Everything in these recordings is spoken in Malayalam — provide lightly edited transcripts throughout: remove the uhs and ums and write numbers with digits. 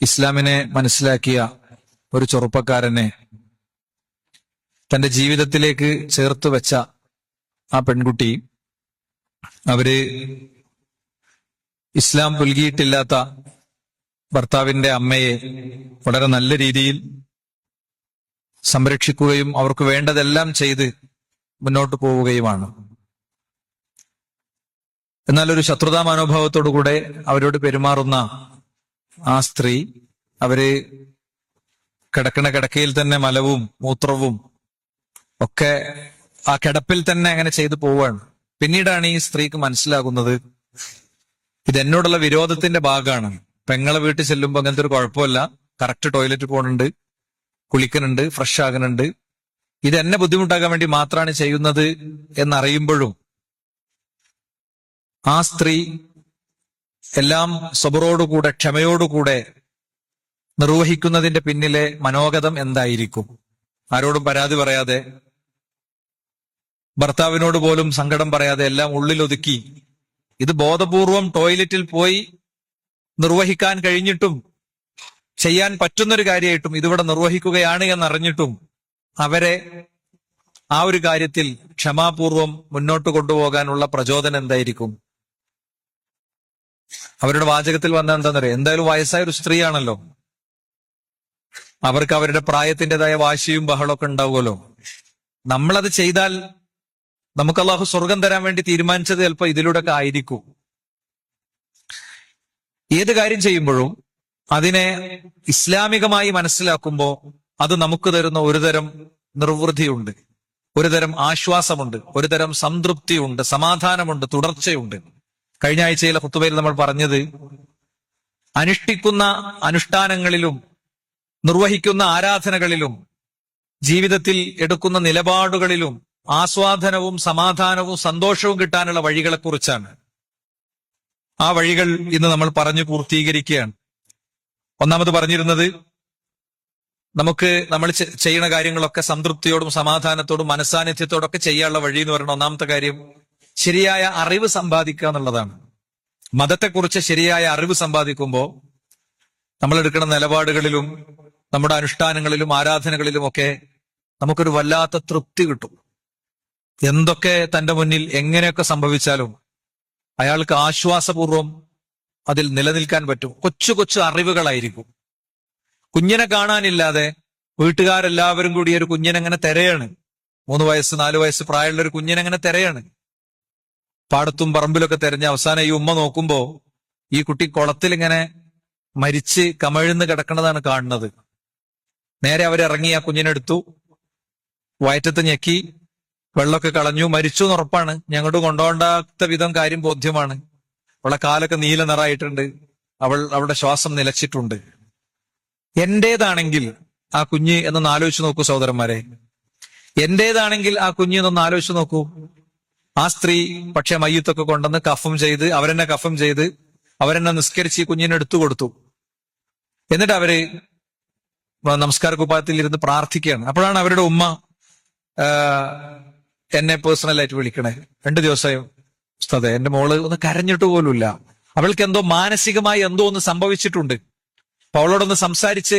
ഇസ്ലാമിനെ മനസ്സിലാക്കിയ ഒരു ചെറുപ്പക്കാരനെ തന്റെ ജീവിതത്തിലേക്ക് ചേർത്ത് വെച്ച ആ പെൺകുട്ടി, അവര് ഇസ്ലാം പുൽകിയിട്ടില്ലാത്ത ഭർത്താവിന്റെ അമ്മയെ വളരെ നല്ല രീതിയിൽ സംരക്ഷിക്കുകയും അവർക്ക് വേണ്ടതെല്ലാം ചെയ്ത് മുന്നോട്ട് പോവുകയുമാണ്. എന്നാൽ ഒരു ശത്രുതാ മനോഭാവത്തോടുകൂടെ അവരോട് പെരുമാറുന്ന ആ സ്ത്രീ, അവര് കിടക്കണ കിടക്കയിൽ തന്നെ മലവും മൂത്രവും ഒക്കെ ആ കിടപ്പിൽ തന്നെ അങ്ങനെ ചെയ്തു പോവുകയാണ്. പിന്നീടാണ് ഈ സ്ത്രീക്ക് മനസ്സിലാകുന്നത് ഇതെന്നോടുള്ള വിരോധത്തിന്റെ ഭാഗമാണ്. പെങ്ങളെ വീട്ടിൽ ചെല്ലുമ്പോ അങ്ങനത്തെ ഒരു കുഴപ്പമില്ല, കറക്റ്റ് ടോയ്ലറ്റ് പോകുന്നുണ്ട്, കുളിക്കുന്നുണ്ട്, ഫ്രഷ് ആകുന്നുണ്ട്, ഇത് എന്നെ ബുദ്ധിമുട്ടാക്കാൻ വേണ്ടി മാത്രമാണ് ചെയ്യുന്നത് എന്നറിയുമ്പോഴും ആ സ്ത്രീ എല്ലാം സബറോടുകൂടെ ക്ഷമയോടുകൂടെ നിർവഹിക്കുന്നതിന്റെ പിന്നിലെ മനോഗതം എന്തായിരിക്കും? ആരോടും പരാതി പറയാതെ, ഭർത്താവിനോട് പോലും സങ്കടം പറയാതെ എല്ലാം ഉള്ളിലൊതുക്കി, ഇത് ബോധപൂർവം ടോയ്ലറ്റിൽ പോയി നിർവഹിക്കാൻ കഴിഞ്ഞിട്ടും, ചെയ്യാൻ പറ്റുന്നൊരു കാര്യമായിട്ടും ഇതിവിടെ നിർവഹിക്കുകയാണ് എന്നറിഞ്ഞിട്ടും അവരെ ആ ഒരു കാര്യത്തിൽ ക്ഷമാപൂർവം മുന്നോട്ട് കൊണ്ടുപോകാനുള്ള പ്രചോദനം എന്തായിരിക്കും? അവരുടെ വാചകത്തിൽ വന്ന എന്താണെന്നറിയാം, എന്തായാലും വയസ്സായ ഒരു സ്ത്രീയാണല്ലോ, അവർക്ക് അവരുടെ പ്രായത്തിൻ്റെതായ വാശിയും ബഹളമൊക്കെ ഉണ്ടാവുമല്ലോ, നമ്മളത് ചെയ്താൽ നമുക്ക് അള്ളാഹു സ്വർഗം തരാൻ വേണ്ടി തീരുമാനിച്ചത് ചിലപ്പോൾ ഇതിലൂടെയൊക്കെ ആയിരിക്കും. ഏത് കാര്യം ചെയ്യുമ്പോഴും അതിനെ ഇസ്ലാമികമായി മനസ്സിലാക്കുമ്പോൾ അത് നമുക്ക് തരുന്ന ഒരുതരം നിർവൃതിയുണ്ട്, ഒരുതരം ആശ്വാസമുണ്ട്, ഒരുതരം സംതൃപ്തിയുണ്ട്, സമാധാനമുണ്ട്, തുടർച്ചയുണ്ട്. കഴിഞ്ഞ ആഴ്ചയിലെ ഖുതുബയിൽ നമ്മൾ പറഞ്ഞത്, അനുഷ്ഠിക്കുന്ന അനുഷ്ഠാനങ്ങളിലും നിർവഹിക്കുന്ന ആരാധനകളിലും ജീവിതത്തിൽ എടുക്കുന്ന നിലപാടുകളിലും ആസ്വാദനവും സമാധാനവും സന്തോഷവും കിട്ടാനുള്ള വഴികളെക്കുറിച്ചാണ്. ആ വഴികൾ ഇന്ന് നമ്മൾ പറഞ്ഞു പൂർത്തീകരിക്കുകയാണ്. ഒന്നാമത് പറഞ്ഞിരുന്നത്, നമുക്ക് നമ്മൾ ചെയ്യുന്ന കാര്യങ്ങളൊക്കെ സംതൃപ്തിയോടും സമാധാനത്തോടും മനസ്സാന്നിധ്യത്തോടും ഒക്കെ ചെയ്യാനുള്ള വഴി എന്ന് പറയുന്ന ഒന്നാമത്തെ കാര്യം ശരിയായ അറിവ് സമ്പാദിക്കുക എന്നുള്ളതാണ്. മതത്തെക്കുറിച്ച് ശരിയായ അറിവ് സമ്പാദിക്കുമ്പോൾ നമ്മൾ എടുക്കുന്ന നിലപാടുകളിലും നമ്മുടെ അനുഷ്ഠാനങ്ങളിലും ആരാധനകളിലും ഒക്കെ നമുക്കൊരു വല്ലാത്ത തൃപ്തി കിട്ടും. എന്തൊക്കെ തന്റെ മുന്നിൽ എങ്ങനെയൊക്കെ സംഭവിച്ചാലും അയാൾക്ക് ആശ്വാസപൂർവം അതിൽ നിലനിൽക്കാൻ പറ്റും. കൊച്ചു കൊച്ചു അറിവുകളായിരിക്കും. കുഞ്ഞിനെ കാണാനില്ലാതെ വീട്ടുകാരെല്ലാവരും കൂടി ഒരു കുഞ്ഞിനെങ്ങനെ തിരയാണ്. 3 വയസ്സ് 4 വയസ്സ് പ്രായമുള്ള ഒരു കുഞ്ഞിനെങ്ങനെ തിരയാണ്. പാടത്തും പറമ്പിലൊക്കെ തിരഞ്ഞ് അവസാനം ഈ ഉമ്മ നോക്കുമ്പോ ഈ കുട്ടി കുളത്തിൽ ഇങ്ങനെ മരിച്ച് കമഴ്ന്ന് കിടക്കുന്നതാണ് കാണുന്നത്. നേരെ അവരിറങ്ങി ആ കുഞ്ഞിനെടുത്തു, വയറ്റത്ത് ഞെക്കി, വെള്ളമൊക്കെ കളഞ്ഞു, മരിച്ചു എന്ന് ഉറപ്പാണ്, ഞങ്ങോട്ട് കൊണ്ടുപോകാത്ത വിധം കാര്യം ബോധ്യമാണ്. അവളെ കാലൊക്കെ നീല നിറായിട്ടുണ്ട്, അവളുടെ ശ്വാസം നിലച്ചിട്ടുണ്ട്. എന്റേതാണെങ്കിൽ ആ കുഞ്ഞ് എന്നൊന്ന് ആലോചിച്ച് നോക്കൂ സഹോദരന്മാരെ, എന്റേതാണെങ്കിൽ ആ കുഞ്ഞ് എന്നൊന്ന് ആലോചിച്ച് നോക്കൂ. ആ സ്ത്രീ പക്ഷെ മയ്യത്തൊക്കെ കൊണ്ടുവന്ന് കഫം ചെയ്ത്, അവരെന്നെ നിസ്കരിച്ച് ഈ കുഞ്ഞിനെ എടുത്തു കൊടുത്തു. എന്നിട്ട് അവര് നമസ്കാര കുപ്പായത്തിൽ ഇരുന്ന് പ്രാർത്ഥിക്കുകയാണ്. അപ്പോഴാണ് അവരുടെ ഉമ്മ എന്നെ പേഴ്സണലായിട്ട് വിളിക്കണേ. 2 ദിവസമായി ഉസ്താദേ, എന്റെ മോള് ഒന്ന് കരഞ്ഞിട്ട് പോലുമില്ല, അവൾക്ക് എന്തോ മാനസികമായി എന്തോ ഒന്ന് സംഭവിച്ചിട്ടുണ്ട്, അപ്പൊ അവളോടൊന്ന് സംസാരിച്ച്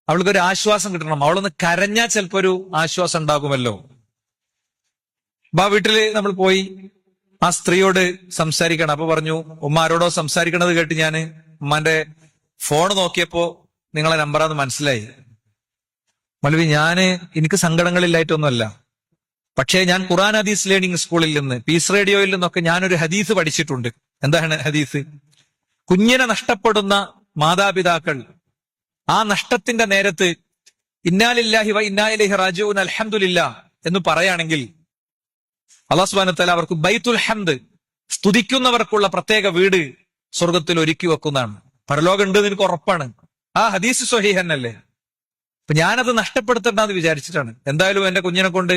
അവൾക്കൊരു ആശ്വാസം കിട്ടണം, അവളൊന്ന് കരഞ്ഞാൽ ചിലപ്പോ ഒരു ആശ്വാസം ഉണ്ടാകുമല്ലോ. വീട്ടില് നമ്മൾ പോയി ആ സ്ത്രീയോട് സംസാരിക്കണം. അപ്പൊ പറഞ്ഞു, ഉമ്മ ആരോടോ സംസാരിക്കണത് കേട്ട് ഞാൻ ഉമ്മാന്റെ ഫോൺ നോക്കിയപ്പോ നിങ്ങളെ നമ്പറാന്ന് മനസ്സിലായി. മൗലവി, എനിക്ക് സങ്കടങ്ങളില്ലായിട്ടൊന്നുമല്ല, പക്ഷേ ഞാൻ ഖുർആൻ ഹദീസ് ലേണിംഗ് സ്കൂളിൽ നിന്ന്, പീസ് റേഡിയോയിൽ നിന്നൊക്കെ ഞാനൊരു ഹദീസ് പഠിച്ചിട്ടുണ്ട്. എന്താണ് ഹദീസ്? കുഞ്ഞിനെ നഷ്ടപ്പെടുന്ന മാതാപിതാക്കൾ ആ നഷ്ടത്തിന്റെ നേരത്ത് ഇന്നാ ലില്ലാഹി വ ഇന്നാ ഇലൈഹി റാജിഊൻ അൽഹംദുലില്ലാഹ് എന്ന് പറയുകയാണെങ്കിൽ അല്ലാഹു സുബ്ഹാനഹു വ തആല അവർക്ക് ബൈത്തുൽ ഹംദ്, സ്തുതിക്കുന്നവർക്കുള്ള പ്രത്യേക വീട് സ്വർഗത്തിൽ ഒരുക്കി വെക്കുന്നതാണ്. പരലോകം ഉണ്ട് എന്ന് എനിക്ക് ഉറപ്പാണ്. ആ ഹദീസ് സ്വഹീഹന്നല്ലേ. അപ്പൊ ഞാനത് നഷ്ടപ്പെടുത്തണ്ടെന്ന് വിചാരിച്ചിട്ടാണ്. എന്തായാലും എന്റെ കുഞ്ഞിനെ കൊണ്ട്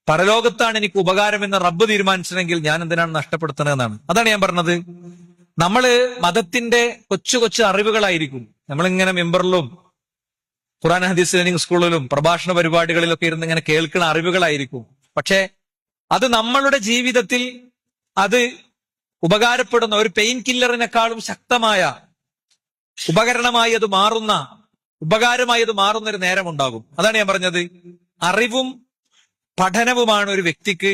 പരലോകത്താണ് എനിക്ക് ഉപകാരമെന്ന് റബ്ബ് തീരുമാനിച്ചിട്ടുണ്ടെങ്കിൽ ഞാൻ എന്തിനാണ് നഷ്ടപ്പെടുത്തുന്നതെന്നാണ്. അതാണ് ഞാൻ പറഞ്ഞത്. നമ്മള് മതത്തിന്റെ കൊച്ചു കൊച്ചു അറിവുകളായിരിക്കും നമ്മളിങ്ങനെ മെമ്പറിലും ഖുർആൻ ഹദീസ് ലേണിംഗ് സ്കൂളിലും പ്രഭാഷണ പരിപാടികളിലൊക്കെ ഇരുന്ന് ഇങ്ങനെ കേൾക്കുന്ന അറിവുകളായിരിക്കും. പക്ഷെ അത് നമ്മളുടെ ജീവിതത്തിൽ അത് ഉപകാരപ്പെടുന്ന ഒരു പെയിൻ കില്ലറിനേക്കാളും ശക്തമായ ഉപകരണമായി അത് മാറുന്ന, ഉപകാരമായി അത് മാറുന്ന ഒരു നേരമുണ്ടാകും. അതാണ് ഞാൻ പറഞ്ഞത്, അറിവും പഠനവുമാണ് ഒരു വ്യക്തിക്ക്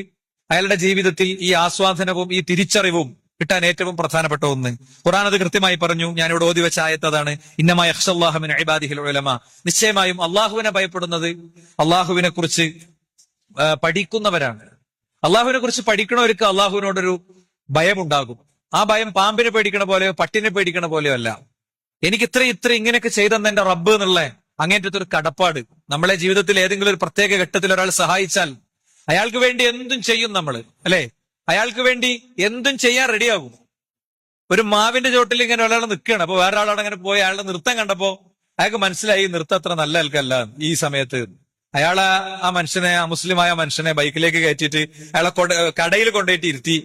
അയാളുടെ ജീവിതത്തിൽ ഈ ആസ്വാദനവും ഈ തിരിച്ചറിവും കിട്ടാൻ ഏറ്റവും പ്രധാനപ്പെട്ട ഒന്ന്. ഖുർആൻ അത് കൃത്യമായി പറഞ്ഞു. ഞാനിവിടെ ഓതി വെച്ച ആയത്ത് അതാണ്, ഇന്നമാ യഖ്ശല്ലാഹു മിൻ ഇബാദിഹിൽ ഉലമാ. നിശ്ചയമായും അള്ളാഹുവിനെ ഭയപ്പെടുന്നത് അള്ളാഹുവിനെ കുറിച്ച് പഠിക്കുന്നവരാണ്. അള്ളാഹുവിനെ കുറിച്ച് പഠിക്കണവർക്ക് അള്ളാഹുവിനോടൊരു ഭയമുണ്ടാകും. ആ ഭയം പാമ്പിനെ പേടിക്കണ പോലെയോ പട്ടിനെ പേടിക്കണ പോലെയോ അല്ല. എനിക്ക് ഇത്ര ഇങ്ങനെയൊക്കെ ചെയ്തെന്ന് എന്റെ റബ്ബ് എന്നുള്ള അങ്ങേറ്റത്തെ ഒരു കടപ്പാട്. നമ്മളെ ജീവിതത്തിൽ ഏതെങ്കിലും ഒരു പ്രത്യേക ഘട്ടത്തിൽ ഒരാൾ സഹായിച്ചാൽ അയാൾക്ക് വേണ്ടി എന്തും ചെയ്യും നമ്മൾ, അല്ലെ? അയാൾക്ക് വേണ്ടി എന്തും ചെയ്യാൻ റെഡിയാകും. ഒരു മാവിന്റെ ചോട്ടിൽ ഇങ്ങനെ ഒരാൾ നിൽക്കുകയാണ്, അപ്പൊ വേറെ ആളോട് അങ്ങനെ പോയി അയാളുടെ നൃത്തം കണ്ടപ്പോ അയാൾക്ക് മനസ്സിലായി നൃത്തം അത്ര നല്ല ആൾക്കല്ല ഈ സമയത്ത്. അയാളെ ആ മനുഷ്യനെ, ആ മുസ്ലിമായ മനുഷ്യനെ ബൈക്കിലേക്ക് കയറ്റിയിട്ട് അയാളെ കടയിൽ കൊണ്ടുപോയിട്ട് ഇരുത്തി.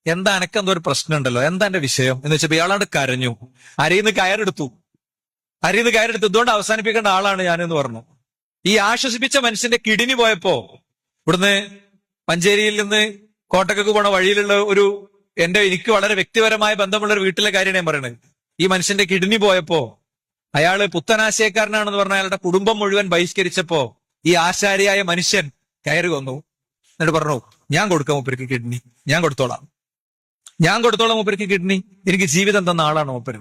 എന്താ എനക്കെന്തോ ഒരു പ്രശ്നം ഉണ്ടല്ലോ, എന്താ എന്റെ വിഷയം എന്ന് വെച്ചപ്പോ ഇയാളാണ്ട് കരഞ്ഞു. അരിന്ന് കയറെടുത്തു. ഇതുകൊണ്ട് അവസാനിപ്പിക്കേണ്ട ആളാണ് ഞാനെന്ന് പറഞ്ഞു. ഈ ആശ്വസിപ്പിച്ച മനുഷ്യന്റെ കിഡ്നി പോയപ്പോ ഇവിടുന്ന് മഞ്ചേരിയിൽ നിന്ന് കോട്ടക്കക്ക് പോണ വഴിയിലുള്ള എനിക്ക് വളരെ വ്യക്തിപരമായ ബന്ധമുള്ള ഒരു വീട്ടിലെ കാര്യമാണ് ഞാൻ പറയുന്നത്. ഈ മനുഷ്യന്റെ കിഡ്നി പോയപ്പോ അയാള് പുത്തനാശയക്കാരനാണെന്ന് പറഞ്ഞ അയാളുടെ കുടുംബം മുഴുവൻ ബഹിഷ്കരിച്ചപ്പോ ഈ ആശാരിയായ മനുഷ്യൻ കയറി വന്നു. എന്നിട്ട് പറഞ്ഞു, ഞാൻ കൊടുക്കാം മൂപ്പർക്ക് കിഡ്നി, ഞാൻ കൊടുത്തോളാം മൂപ്പർക്ക് കിഡ്നി. എനിക്ക് ജീവിതം തന്ന ആളാണ് മൂപ്പര്.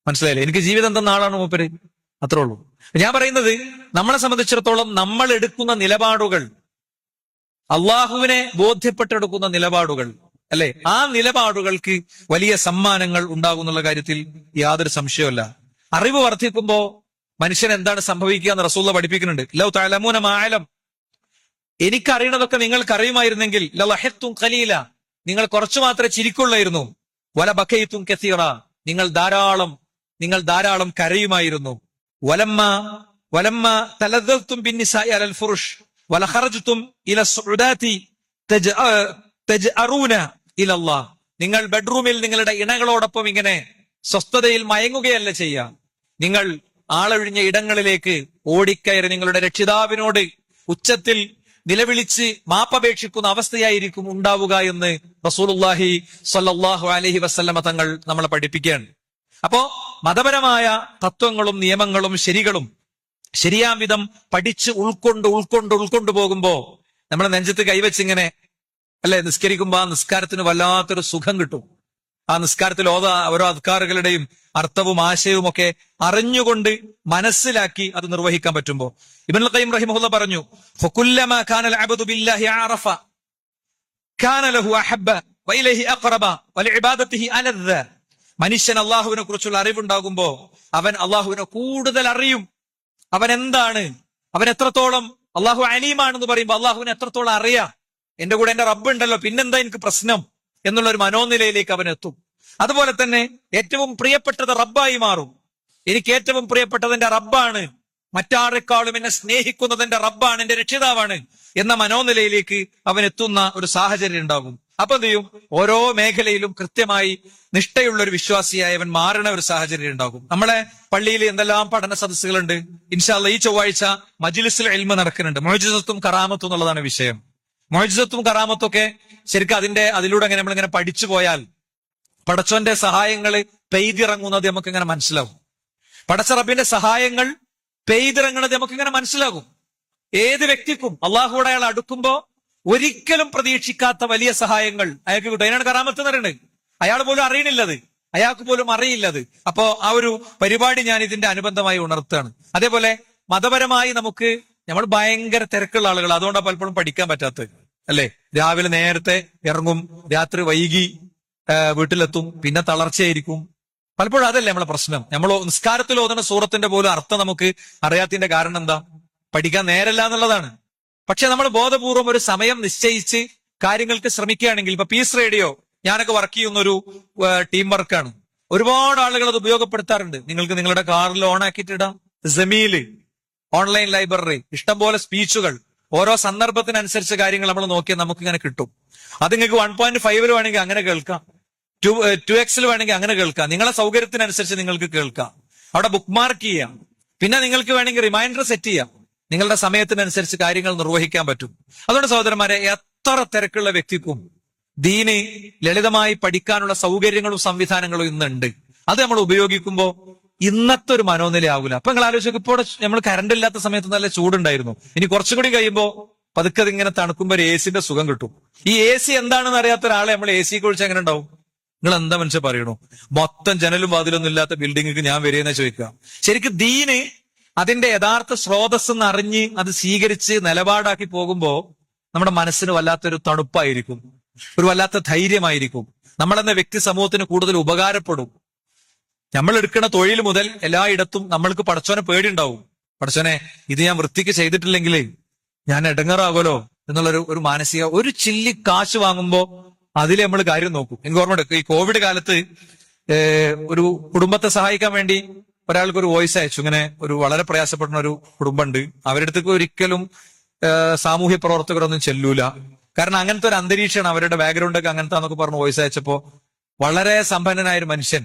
മനസ്സിലായില്ലേ? എനിക്ക് ജീവിതം തന്ന ആളാണ് മൂപ്പര്. അത്രേ ഉള്ളൂ. ഞാൻ പറയുന്നത്, നമ്മളെ സംബന്ധിച്ചിടത്തോളം നമ്മൾ എടുക്കുന്ന നിലപാടുകൾ, അള്ളാഹുവിനെ ബോധ്യപ്പെട്ടെടുക്കുന്ന നിലപാടുകൾ, അല്ലെ? ആ നിലപാടുകൾക്ക് വലിയ സമ്മാനങ്ങൾ ഉണ്ടാകുന്നുള്ള കാര്യത്തിൽ യാതൊരു സംശയമല്ല. അറിവ് വർദ്ധിക്കുമ്പോ മനുഷ്യൻ എന്താണ് സംഭവിക്കുക എന്ന് റസൂലുള്ള പഠിപ്പിക്കുന്നുണ്ട്. ലൗ തഅലമൂന മാ അലം, എനിക്കറിയണതൊക്കെ നിങ്ങൾക്ക് അറിയുമായിരുന്നെങ്കിൽ ലളഹത്തും ഖലീല, നിങ്ങൾ കുറച്ചു മാത്രമേ ചിരിക്കുള്ളായിരുന്നു. വല ബക്കൈത്തും കസീറ, നിങ്ങൾ ധാരാളം കരയുമായിരുന്നു. വലമ്മ തലദ്ദതും ബിന്നിസാഇ അലൽ ഫുറുഷ് വലഖറജ്തും ഇല സുഉദാതി തജ്അറൂന ഇലല്ലാഹ്, നിങ്ങൾ ബെഡ്റൂമിൽ നിങ്ങളുടെ ഇണകളോടൊപ്പം ഇങ്ങനെ സ്വസ്ഥതയിൽ മയങ്ങുകയല്ല ചെയ്യുക. നിങ്ങൾ ആളൊഴിഞ്ഞ ഇടങ്ങളിലേക്ക് ഓടിക്കയറി നിങ്ങളുടെ രക്ഷിതാവിനോട് ഉച്ചത്തിൽ നിലവിളിച്ച് മാപ്പപേക്ഷിക്കുന്ന അവസ്ഥയായിരിക്കും ഉണ്ടാവുക എന്ന് റസൂലുള്ളാഹി സ്വല്ലല്ലാഹു അലൈഹി വസല്ലമ തങ്ങൾ നമ്മളെ പഠിപ്പിക്കുകയാണ്. അപ്പോ മതപരമായ തത്വങ്ങളും നിയമങ്ങളും ശരികളും ശരിയാം വിധം പഠിച്ച് ഉൾക്കൊണ്ട് പോകുമ്പോ നമ്മളെ നെഞ്ചത്ത് കൈവച്ചിങ്ങനെ, അല്ലെ, നിസ്കരിക്കുമ്പോ ആ നിസ്കാരത്തിന് വല്ലാത്തൊരു സുഖം കിട്ടും. ആ നിസ്കാരത്തിൽ ഓരോ അദ്കാറുകളുടെയും അർത്ഥവും ആശയവും ഒക്കെ അറിഞ്ഞുകൊണ്ട് മനസ്സിലാക്കി അത് നിർവഹിക്കാൻ പറ്റുമ്പോ. ഇബ്നുൽ ഖയ്യിം റഹിമഹുല്ലാഹ് പറഞ്ഞു, ഫകുല്ലമാ കാനൽ അബ്ദു ബില്ലാഹി അറഫ കാന ലഹു അഹബ്ബ വഇലൈഹി അഖറബ വലിഇബാദതിഹി അലദ്ദ. മനുഷ്യൻ അള്ളാഹുവിനെ കുറിച്ചുള്ള അറിവുണ്ടാകുമ്പോ അവൻ അള്ളാഹുവിനെ കൂടുതൽ അറിയും. അവൻ എന്താണ്, അവൻ എത്രത്തോളം അള്ളാഹു അലീമാണെന്ന് പറയുമ്പോ അള്ളാഹുവിനെ എത്രത്തോളം അറിയാം. എന്റെ കൂടെ എന്റെ റബ്ബ് ഉണ്ടല്ലോ, പിന്നെന്താ എനിക്ക് പ്രശ്നം എന്നുള്ള ഒരു മനോനിലയിലേക്ക് അവൻ എത്തും. അതുപോലെ തന്നെ ഏറ്റവും പ്രിയപ്പെട്ടത് റബ്ബായി മാറും. എനിക്ക് ഏറ്റവും പ്രിയപ്പെട്ടത് എന്റെ റബ്ബാണ്, മറ്റാരെക്കാളും എന്നെ സ്നേഹിക്കുന്നത് എന്റെ റബ്ബാണ്, എന്റെ രക്ഷിതാവാണ് എന്ന മനോനിലയിലേക്ക് അവൻ എത്തുന്ന ഒരു സാഹചര്യം ഉണ്ടാകും. അപ്പൊ എന്ത് ചെയ്യും? ഓരോ മേഖലയിലും കൃത്യമായി നിഷ്ഠയുള്ള ഒരു വിശ്വാസിയായി അവൻ മാറണ ഒരു സാഹചര്യം ഉണ്ടാകും. നമ്മളെ പള്ളിയിൽ എന്തെല്ലാം പഠന സദസ്സുകളുണ്ട്. ഇൻഷാ അല്ലാഹ് ഈ ചൊവ്വാഴ്ച മജ്ലിസുൽ ഇൽമ നടക്കുന്നുണ്ട്. മുഅ്ജിസത്തും കറാമത്തും എന്നുള്ളതാണ് വിഷയം. മുഅ്ജിസത്തും കറാമത്തും ഒക്കെ ശരിക്കും അതിലൂടെ അങ്ങനെ നമ്മളിങ്ങനെ പഠിച്ചു പോയാൽ പടച്ചോന്റെ സഹായങ്ങൾ പെയ്തിറങ്ങുന്നത് നമുക്ക് ഇങ്ങനെ മനസ്സിലാവും. പടച്ച റബ്ബിന്റെ സഹായങ്ങൾ പെയ്തിറങ്ങുന്നത് നമുക്ക് ഇങ്ങനെ മനസ്സിലാകും. ഏത് വ്യക്തിക്കും അള്ളാഹുവോട് അയാൾ അടുക്കുമ്പോ ഒരിക്കലും പ്രതീക്ഷിക്കാത്ത വലിയ സഹായങ്ങൾ അയാൾക്ക് കിട്ടും. അതിനാണ് കറാമത്ത് എന്ന് പറയുന്നത്. അയാൾ പോലും അറിയണില്ലത്, അയാൾക്ക് പോലും അറിയില്ലത്. അപ്പോ ആ ഒരു പരിപാടി ഞാൻ ഇതിന്റെ അനുബന്ധമായി ഉണർത്തുകയാണ്. അതേപോലെ മതപരമായി നമ്മൾ ഭയങ്കര തിരക്കുള്ള ആളുകൾ, അതുകൊണ്ടാണ് പലപ്പോഴും പഠിക്കാൻ പറ്റാത്തത്, അല്ലെ? രാവിലെ നേരത്തെ ഇറങ്ങും, രാത്രി വൈകി വീട്ടിലെത്തും, പിന്നെ തളർച്ചയായിരിക്കും. പലപ്പോഴും അതല്ലേ നമ്മളെ പ്രശ്നം. നമ്മൾ നിസ്കാരത്തിൽ ഓതുന്ന സൂറത്തിന്റെ പോലും അർത്ഥം നമുക്ക് അറിയാത്തതിന്റെ കാരണം എന്താ? പഠിക്കാൻ നേരല്ല എന്നുള്ളതാണ്. പക്ഷെ നമ്മൾ ബോധപൂർവം ഒരു സമയം നിശ്ചയിച്ച് കാര്യങ്ങൾക്ക് ശ്രമിക്കുകയാണെങ്കിൽ, ഇപ്പൊ പീസ് റേഡിയോ ഞാനൊക്കെ വർക്ക് ചെയ്യുന്ന ഒരു ടീം വർക്കാണ്. ഒരുപാട് ആളുകൾ അത് ഉപയോഗപ്പെടുത്താറുണ്ട്. നിങ്ങൾക്ക് നിങ്ങളുടെ കാറിൽ ഓൺ ആക്കിയിട്ടിടാം. ജമീല് ഓൺലൈൻ ലൈബ്രറി, ഇഷ്ടംപോലെ സ്പീച്ചുകൾ, ഓരോ സന്ദർഭത്തിനനുസരിച്ച് കാര്യങ്ങൾ നമ്മൾ നോക്കിയാൽ നമുക്ക് ഇങ്ങനെ കിട്ടും. അത് നിങ്ങൾക്ക് 1.5 വേണമെങ്കിൽ അങ്ങനെ കേൾക്കാം, 2x വേണമെങ്കിൽ അങ്ങനെ കേൾക്കാം. നിങ്ങളെ സൗകര്യത്തിനനുസരിച്ച് നിങ്ങൾക്ക് കേൾക്കാം. അവിടെ ബുക്ക് മാർക്ക് ചെയ്യാം. പിന്നെ നിങ്ങൾക്ക് വേണമെങ്കിൽ റിമൈൻഡർ സെറ്റ് ചെയ്യാം. നിങ്ങളുടെ സമയത്തിനനുസരിച്ച് കാര്യങ്ങൾ നിർവഹിക്കാൻ പറ്റും. അതുകൊണ്ട് സഹോദരന്മാരെ, എത്ര തിരക്കുള്ള വ്യക്തിക്കും ദീന് ലളിതമായി പഠിക്കാനുള്ള സൗകര്യങ്ങളും സംവിധാനങ്ങളും ഇന്നുണ്ട്. അത് നമ്മൾ ഉപയോഗിക്കുമ്പോൾ ഇന്നത്തെ ഒരു മനോനില ആകൂല. അപ്പൊ നിങ്ങൾ ആലോചിക്കും, ഇപ്പോൾ നമ്മൾ കറണ്ട് ഇല്ലാത്ത സമയത്ത് നല്ല ചൂടുണ്ടായിരുന്നു, ഇനി കുറച്ചും കൂടി കഴിയുമ്പോ പതുക്കെ അതിങ്ങനെ തണുക്കുമ്പോ ഒരു എസിന്റെ സുഖം കിട്ടും. ഈ എ സി എന്താണെന്ന് അറിയാത്ത ഒരാളെ നമ്മൾ എ സി കുറിച്ച് എങ്ങനെ ഉണ്ടാവും? നിങ്ങൾ എന്താ മനുഷ്യ പറയണു? മൊത്തം ജനലും വാതിലൊന്നും ഇല്ലാത്ത ബിൽഡിംഗിക്ക് ഞാൻ വരികയെന്ന് ചോദിക്കുക. ശരിക്കും ദീന് അതിന്റെ യഥാർത്ഥ സ്രോതസ് അറിഞ്ഞ് അത് സ്വീകരിച്ച് നിലപാടാക്കി പോകുമ്പോ നമ്മുടെ മനസ്സിന് വല്ലാത്തൊരു തണുപ്പായിരിക്കും, ഒരു വല്ലാത്ത ധൈര്യമായിരിക്കും. നമ്മളെന്ന വ്യക്തി സമൂഹത്തിന് കൂടുതൽ ഉപകാരപ്പെടും. നമ്മൾ എടുക്കുന്ന തൊഴിൽ മുതൽ എല്ലായിടത്തും നമ്മൾക്ക് പടച്ചോനെ പേടിയുണ്ടാവും. പടച്ചോനെ, ഇത് ഞാൻ വൃത്തിക്ക് ചെയ്തിട്ടില്ലെങ്കിൽ ഞാൻ ഇടങ്ങറാകുമല്ലോ എന്നുള്ളൊരു മാനസിക, ഒരു ചില്ലി കാശ് വാങ്ങുമ്പോ അതിൽ നമ്മൾ കാര്യം നോക്കും. എനിക്ക് ഓർമ്മയുണ്ട്, ഈ കോവിഡ് കാലത്ത് ഒരു കുടുംബത്തെ സഹായിക്കാൻ വേണ്ടി ഒരാൾക്ക് ഒരു വോയിസ് അയച്ചു. ഇങ്ങനെ ഒരു വളരെ പ്രയാസപ്പെടുന്ന ഒരു കുടുംബമുണ്ട്, അവരുടെ അടുത്തേക്ക് ഒരിക്കലും സാമൂഹ്യ പ്രവർത്തകരൊന്നും ചെല്ലൂല, കാരണം അങ്ങനത്തെ ഒരു അന്തരീക്ഷമാണ്, അവരുടെ ബാക്ക്ഗ്രൗണ്ട് ഒക്കെ അങ്ങനത്തെ എന്നൊക്കെ പറഞ്ഞ് വോയിസ് അയച്ചപ്പോ വളരെ സമ്പന്നനായ ഒരു മനുഷ്യൻ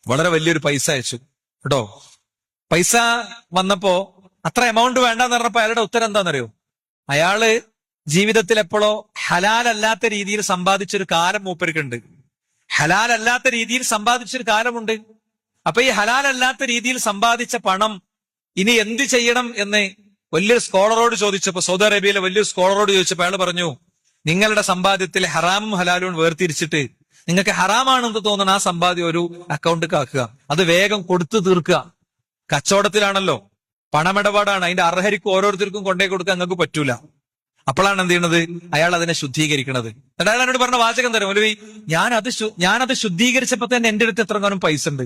വളരെ വലിയൊരു പൈസ അയച്ചു കേട്ടോ. പൈസ വന്നപ്പോ അത്ര എമൗണ്ട് വേണ്ടെന്ന് പറഞ്ഞപ്പോ അയാളുടെ ഉത്തരം എന്താണെന്നറിയോ? അയാള് ജീവിതത്തിൽ എപ്പോഴോ ഹലാലല്ലാത്ത രീതിയിൽ സമ്പാദിച്ചൊരു കാലം മൂപ്പർക്കുണ്ട്. ഹലാലല്ലാത്ത രീതിയിൽ സമ്പാദിച്ചൊരു കാലമുണ്ട്. അപ്പൊ ഈ ഹലാലല്ലാത്ത രീതിയിൽ സമ്പാദിച്ച പണം ഇനി എന്ത് ചെയ്യണം എന്ന് വലിയൊരു സ്കോളറോട് ചോദിച്ചപ്പോ, സൗദി അറേബ്യയിലെ വലിയൊരു സ്കോളറോട് ചോദിച്ചപ്പോ അയാൾ പറഞ്ഞു, നിങ്ങളുടെ സമ്പാദ്യത്തിൽ ഹറാമും ഹലാലും വേർതിരിച്ചിട്ട് നിങ്ങൾക്ക് ഹറാമാണെന്ന് തോന്നുന്ന ആ സമ്പാദ്യം ഒരു അക്കൗണ്ടിൽ ആക്കുക, അത് വേഗം കൊടുത്തു തീർക്കുക. കച്ചവടത്തിലാണല്ലോ, പണമിടപാടാണ്, അതിന്റെ അർഹരിക്ക് ഓരോരുത്തർക്കും കൊണ്ടേ കൊടുക്കാൻ നിങ്ങൾക്ക് പറ്റൂല. അപ്പോഴാണ് എന്ത് ചെയ്യണത്? അയാൾ അതിനെ ശുദ്ധീകരിക്കണത്. എന്നിട്ട് അയാൾ എന്നോട് പറഞ്ഞ വാചകം തരും, മൗലവി ഞാനത് ശുദ്ധീകരിച്ചപ്പോ തന്നെ എന്റെ അടുത്ത് എത്രങ്ങാനും പൈസ ഉണ്ട്,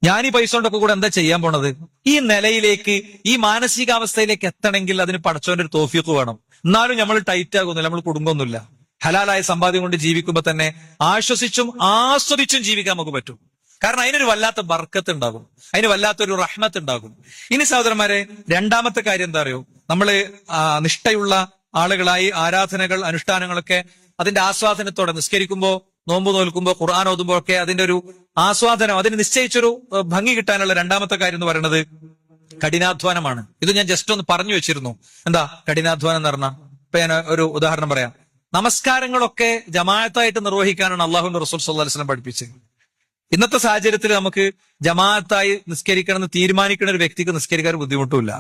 ഞാൻ ഈ പൈസ കൊണ്ടൊക്കെ കൂടെ എന്താ ചെയ്യാൻ പോണത്? ഈ നിലയിലേക്ക്, ഈ മാനസികാവസ്ഥയിലേക്ക് എത്തണമെങ്കിൽ അതിന് പടച്ചോന്റെ ഒരു തൗഫീഖ് വേണം. എന്നാലും നമ്മൾ ടൈറ്റ് ആകുന്നില്ല, നമ്മൾ കുടുംബമൊന്നുമില്ല. ഹലാലായ സമ്പാദ്യം കൊണ്ട് ജീവിക്കുമ്പോ തന്നെ ആശ്വസിച്ചും ആസ്വദിച്ചും ജീവിക്കാൻ നമുക്ക് പറ്റും. കാരണം അതിനൊരു വല്ലാത്ത ബർക്കത്ത് ഉണ്ടാകും, അതിന് വല്ലാത്തൊരു റഹ്മത്ത് ഉണ്ടാകും. ഇനി സഹോദരന്മാരെ, രണ്ടാമത്തെ കാര്യം എന്താ അറിയോ? നമ്മള് നിഷ്ഠയുള്ള ആളുകളായി ആരാധനകൾ, അനുഷ്ഠാനങ്ങളൊക്കെ അതിന്റെ ആസ്വാദനത്തോടെ നിസ്കരിക്കുമ്പോ, നോമ്പ് നോൽക്കുമ്പോ, ഖുർആൻ ഓതുമ്പോ ഒക്കെ അതിന്റെ ഒരു ആസ്വാദനം, അതിന് നിശ്ചയിച്ചൊരു ഭംഗി കിട്ടാനുള്ള രണ്ടാമത്തെ കാര്യം എന്ന് പറയുന്നത് കഠിനാധ്വാനമാണ്. ഇത് ഞാൻ ജസ്റ്റ് ഒന്ന് പറഞ്ഞു വെച്ചിരുന്നു. എന്താ കഠിനാധ്വാനം എന്ന് പറഞ്ഞാൽ? ഇപ്പൊ ഞാൻ ഒരു ഉദാഹരണം പറയാം. നമസ്കാരങ്ങളൊക്കെ ജമാഅത്തായിട്ട് നിർവഹിക്കാനാണ് അള്ളാഹുവിന്റെ റസൂൽ സല്ലല്ലാഹു അലൈഹി വസല്ലം പഠിപ്പിച്ചത്. ഇന്നത്തെ സാഹചര്യത്തിൽ നമുക്ക് ജമാഅത്തായി നിസ്കരിക്കണമെന്ന് തീരുമാനിക്കുന്ന ഒരു വ്യക്തിക്ക് നിസ്കരിക്കാൻ ബുദ്ധിമുട്ടില്ല.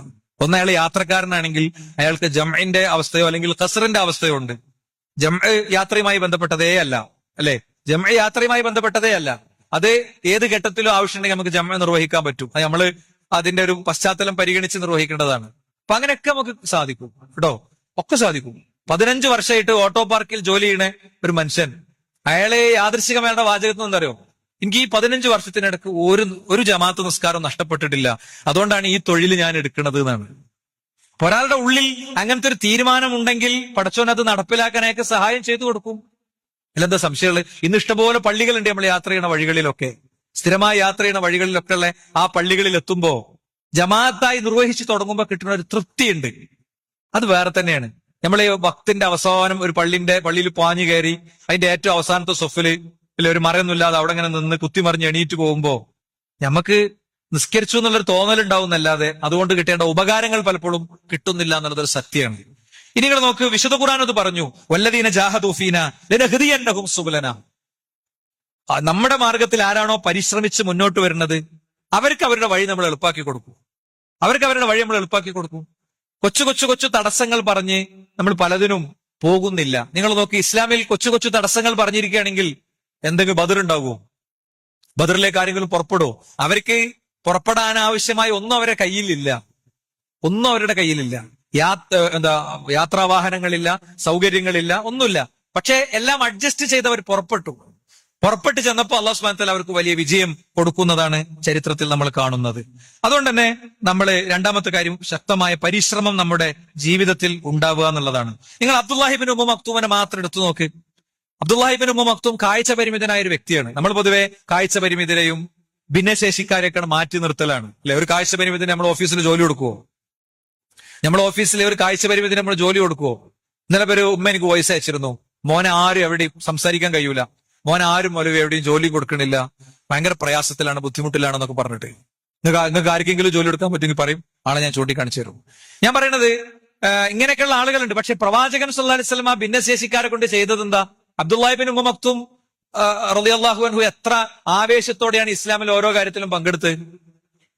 ഒന്ന്, അയാൾ യാത്രക്കാരനാണെങ്കിൽ അയാൾക്ക് ജംഇന്റെ അവസ്ഥയോ അല്ലെങ്കിൽ ഖസ്റിന്റെ അവസ്ഥയോ ഉണ്ട്. ജംഇ യാത്രയുമായി ബന്ധപ്പെട്ടതേ അല്ല, അല്ലെ? ജംഇ യാത്രയുമായി ബന്ധപ്പെട്ടതേ അല്ല. അത് ഏത് ഘട്ടത്തിലും ആവശ്യമുണ്ടെങ്കിൽ നമുക്ക് ജംഇ നിർവഹിക്കാൻ പറ്റും. അത് നമ്മള് അതിന്റെ ഒരു പശ്ചാത്തലം പരിഗണിച്ച് നിർവഹിക്കേണ്ടതാണ്. അപ്പൊ അങ്ങനെയൊക്കെ നമുക്ക് സാധിക്കും കേട്ടോ, ഒക്കെ സാധിക്കും. 15 വർഷമായിട്ട് ഓട്ടോ പാർക്കിൽ ജോലി ചെയ്യണ ഒരു മനുഷ്യൻ, അയാളെ യാദൃശികമായ വാചകത്തിൽ എന്തറിയോ? എനിക്ക് ഈ 15 വർഷത്തിനിടക്ക് ഒരു ജമാഅത്ത് നിസ്കാരം നഷ്ടപ്പെട്ടിട്ടില്ല, അതുകൊണ്ടാണ് ഈ തൊഴിൽ ഞാൻ എടുക്കുന്നത് എന്നാണ്. ഒരാളുടെ ഉള്ളിൽ അങ്ങനത്തെ ഒരു തീരുമാനം ഉണ്ടെങ്കിൽ പടച്ചോൻ അത് നടപ്പിലാക്കാൻ അയാൾക്ക് സഹായം ചെയ്തു കൊടുക്കും. അല്ലെന്താ സംശയമുള്ള? ഇന്ന് ഇഷ്ടംപോലെ പള്ളികളുണ്ട് നമ്മൾ യാത്ര ചെയ്യുന്ന വഴികളിലൊക്കെ, സ്ഥിരമായി യാത്ര ചെയ്യുന്ന വഴികളിലൊക്കെ ഉള്ള ആ പള്ളികളിൽ എത്തുമ്പോ ജമാഅത്തായി നിർവഹിച്ചു തുടങ്ങുമ്പോ കിട്ടുന്ന ഒരു തൃപ്തിയുണ്ട്, അത് വേറെ തന്നെയാണ്. നമ്മൾ ഈ വക്തിന്റെ അവസാനം ഒരു പള്ളിയിൽ പാഞ്ഞു കയറി അതിന്റെ ഏറ്റവും അവസാനത്തെ സൊഫില് ഇല്ല ഒരു മറയൊന്നുമില്ലാതെ അവിടെ ഇങ്ങനെ നിന്ന് കുത്തിമറിഞ്ഞ് എണീറ്റ് പോകുമ്പോ നമുക്ക് നിസ്കരിച്ചു എന്നുള്ളൊരു തോന്നലുണ്ടാവുന്നല്ലാതെ അതുകൊണ്ട് കിട്ടേണ്ട ഉപകാരങ്ങൾ പലപ്പോഴും കിട്ടുന്നില്ല എന്നുള്ളതൊരു സത്യമാണ്. ഇനി നിങ്ങൾ നോക്ക്, വിശുദ്ധ ഖുർആൻ അത് പറഞ്ഞു, വല്ലദീന ജാഹദൂ ഫീനാ ലനഹ്ദിയന്നഹും സുബുലനാ. നമ്മുടെ മാർഗത്തിൽ ആരാണോ പരിശ്രമിച്ച് മുന്നോട്ട് വരുന്നത് അവർക്ക് അവരുടെ വഴി നമ്മൾ എളുപ്പാക്കി കൊടുക്കും. കൊച്ചു തടസ്സങ്ങൾ പറഞ്ഞ് നമ്മൾ പലതിനും പോകുന്നില്ല. നിങ്ങൾ നോക്കി, ഇസ്ലാമിൽ കൊച്ചു തടസ്സങ്ങൾ പറഞ്ഞിരിക്കുകയാണെങ്കിൽ എന്തെങ്കിലും ബദർ ഉണ്ടാകുമോ? ബദറിലേക്ക് ആരെങ്കിലും പുറപ്പെടുമോ? അവർക്ക് പുറപ്പെടാൻ ആവശ്യമായ ഒന്നും അവരുടെ കയ്യിലില്ല, ഒന്നും അവരുടെ കയ്യിലില്ല. യാത്രാവാഹനങ്ങളില്ല, സൗകര്യങ്ങളില്ല, ഒന്നുമില്ല. പക്ഷെ എല്ലാം അഡ്ജസ്റ്റ് ചെയ്ത് അവർ പുറപ്പെട്ട് ചെന്നപ്പോൾ അല്ലാഹു സുബ്ഹാനഹു വ തആല അവർക്ക് വലിയ വിജയം കൊടുക്കുന്നതാണ് ചരിത്രത്തിൽ നമ്മൾ കാണുന്നത്. അതുകൊണ്ട് തന്നെ നമ്മൾ രണ്ടാമത്തെ കാര്യം, ശക്തമായ പരിശ്രമം നമ്മുടെ ജീവിതത്തിൽ ഉണ്ടാവുക എന്നുള്ളതാണ്. നിങ്ങൾ അബ്ദുല്ലാഹിബ്നു ഉമ്മ മക്തൂമിനെ മാത്രം എടുത്തു നോക്ക്. അബ്ദുല്ലാഹിബ്നു ഉമ്മ മക്തൂം കാഴ്ച പരിമിതനായ ഒരു വ്യക്തിയാണ്. നമ്മൾ പൊതുവെ കാഴ്ച പരിമിതരെയും ഭിന്നശേഷിക്കാരെയൊക്കെ മാറ്റി നിർത്തലാണ്, അല്ലെ? ഒരു കാഴ്ച പരിമിതന് നമ്മൾ ഓഫീസിൽ ജോലി കൊടുക്കുവോ? നമ്മൾ ഓഫീസിലെ ഒരു കാഴ്ച പരിമിതിന് നമ്മൾ ജോലി കൊടുക്കുവോ? ഇന്നലെ ഒരു ഉമ്മ എനിക്ക് വോയിസ് അയച്ചിരുന്നു, മോനെ ആരും എവിടെയും സംസാരിക്കാൻ കഴിയൂല, മോനെ ആരും മൊലവ് എവിടെയും ജോലി കൊടുക്കണില്ല, ഭയങ്കര പ്രയാസത്തിലാണ്, ബുദ്ധിമുട്ടിലാണെന്നൊക്കെ പറഞ്ഞിട്ട്. നിങ്ങൾക്ക് ആർക്കെങ്കിലും ജോലി എടുക്കാൻ പറ്റുമെങ്കിൽ പറയും, ആളെ ഞാൻ ചൂണ്ടിക്കാണിച്ചു തരും. ഞാൻ പറയുന്നത് ഇങ്ങനെയൊക്കെയുള്ള ആളുകളുണ്ട്. പക്ഷെ പ്രവാചകൻ സല്ലല്ലാഹു അലൈഹി വസല്ലം ഭിന്നശേഷിക്കാരെ കൊണ്ട് ചെയ്തത് എന്താ? അബ്ദുല്ലാഹിബ്നു ഉമ്മ മക്തൂം റളിയല്ലാഹു അൻഹു എത്ര ആവേശത്തോടെയാണ് ഇസ്ലാമിൽ ഓരോ കാര്യത്തിലും പങ്കെടുത്തത്,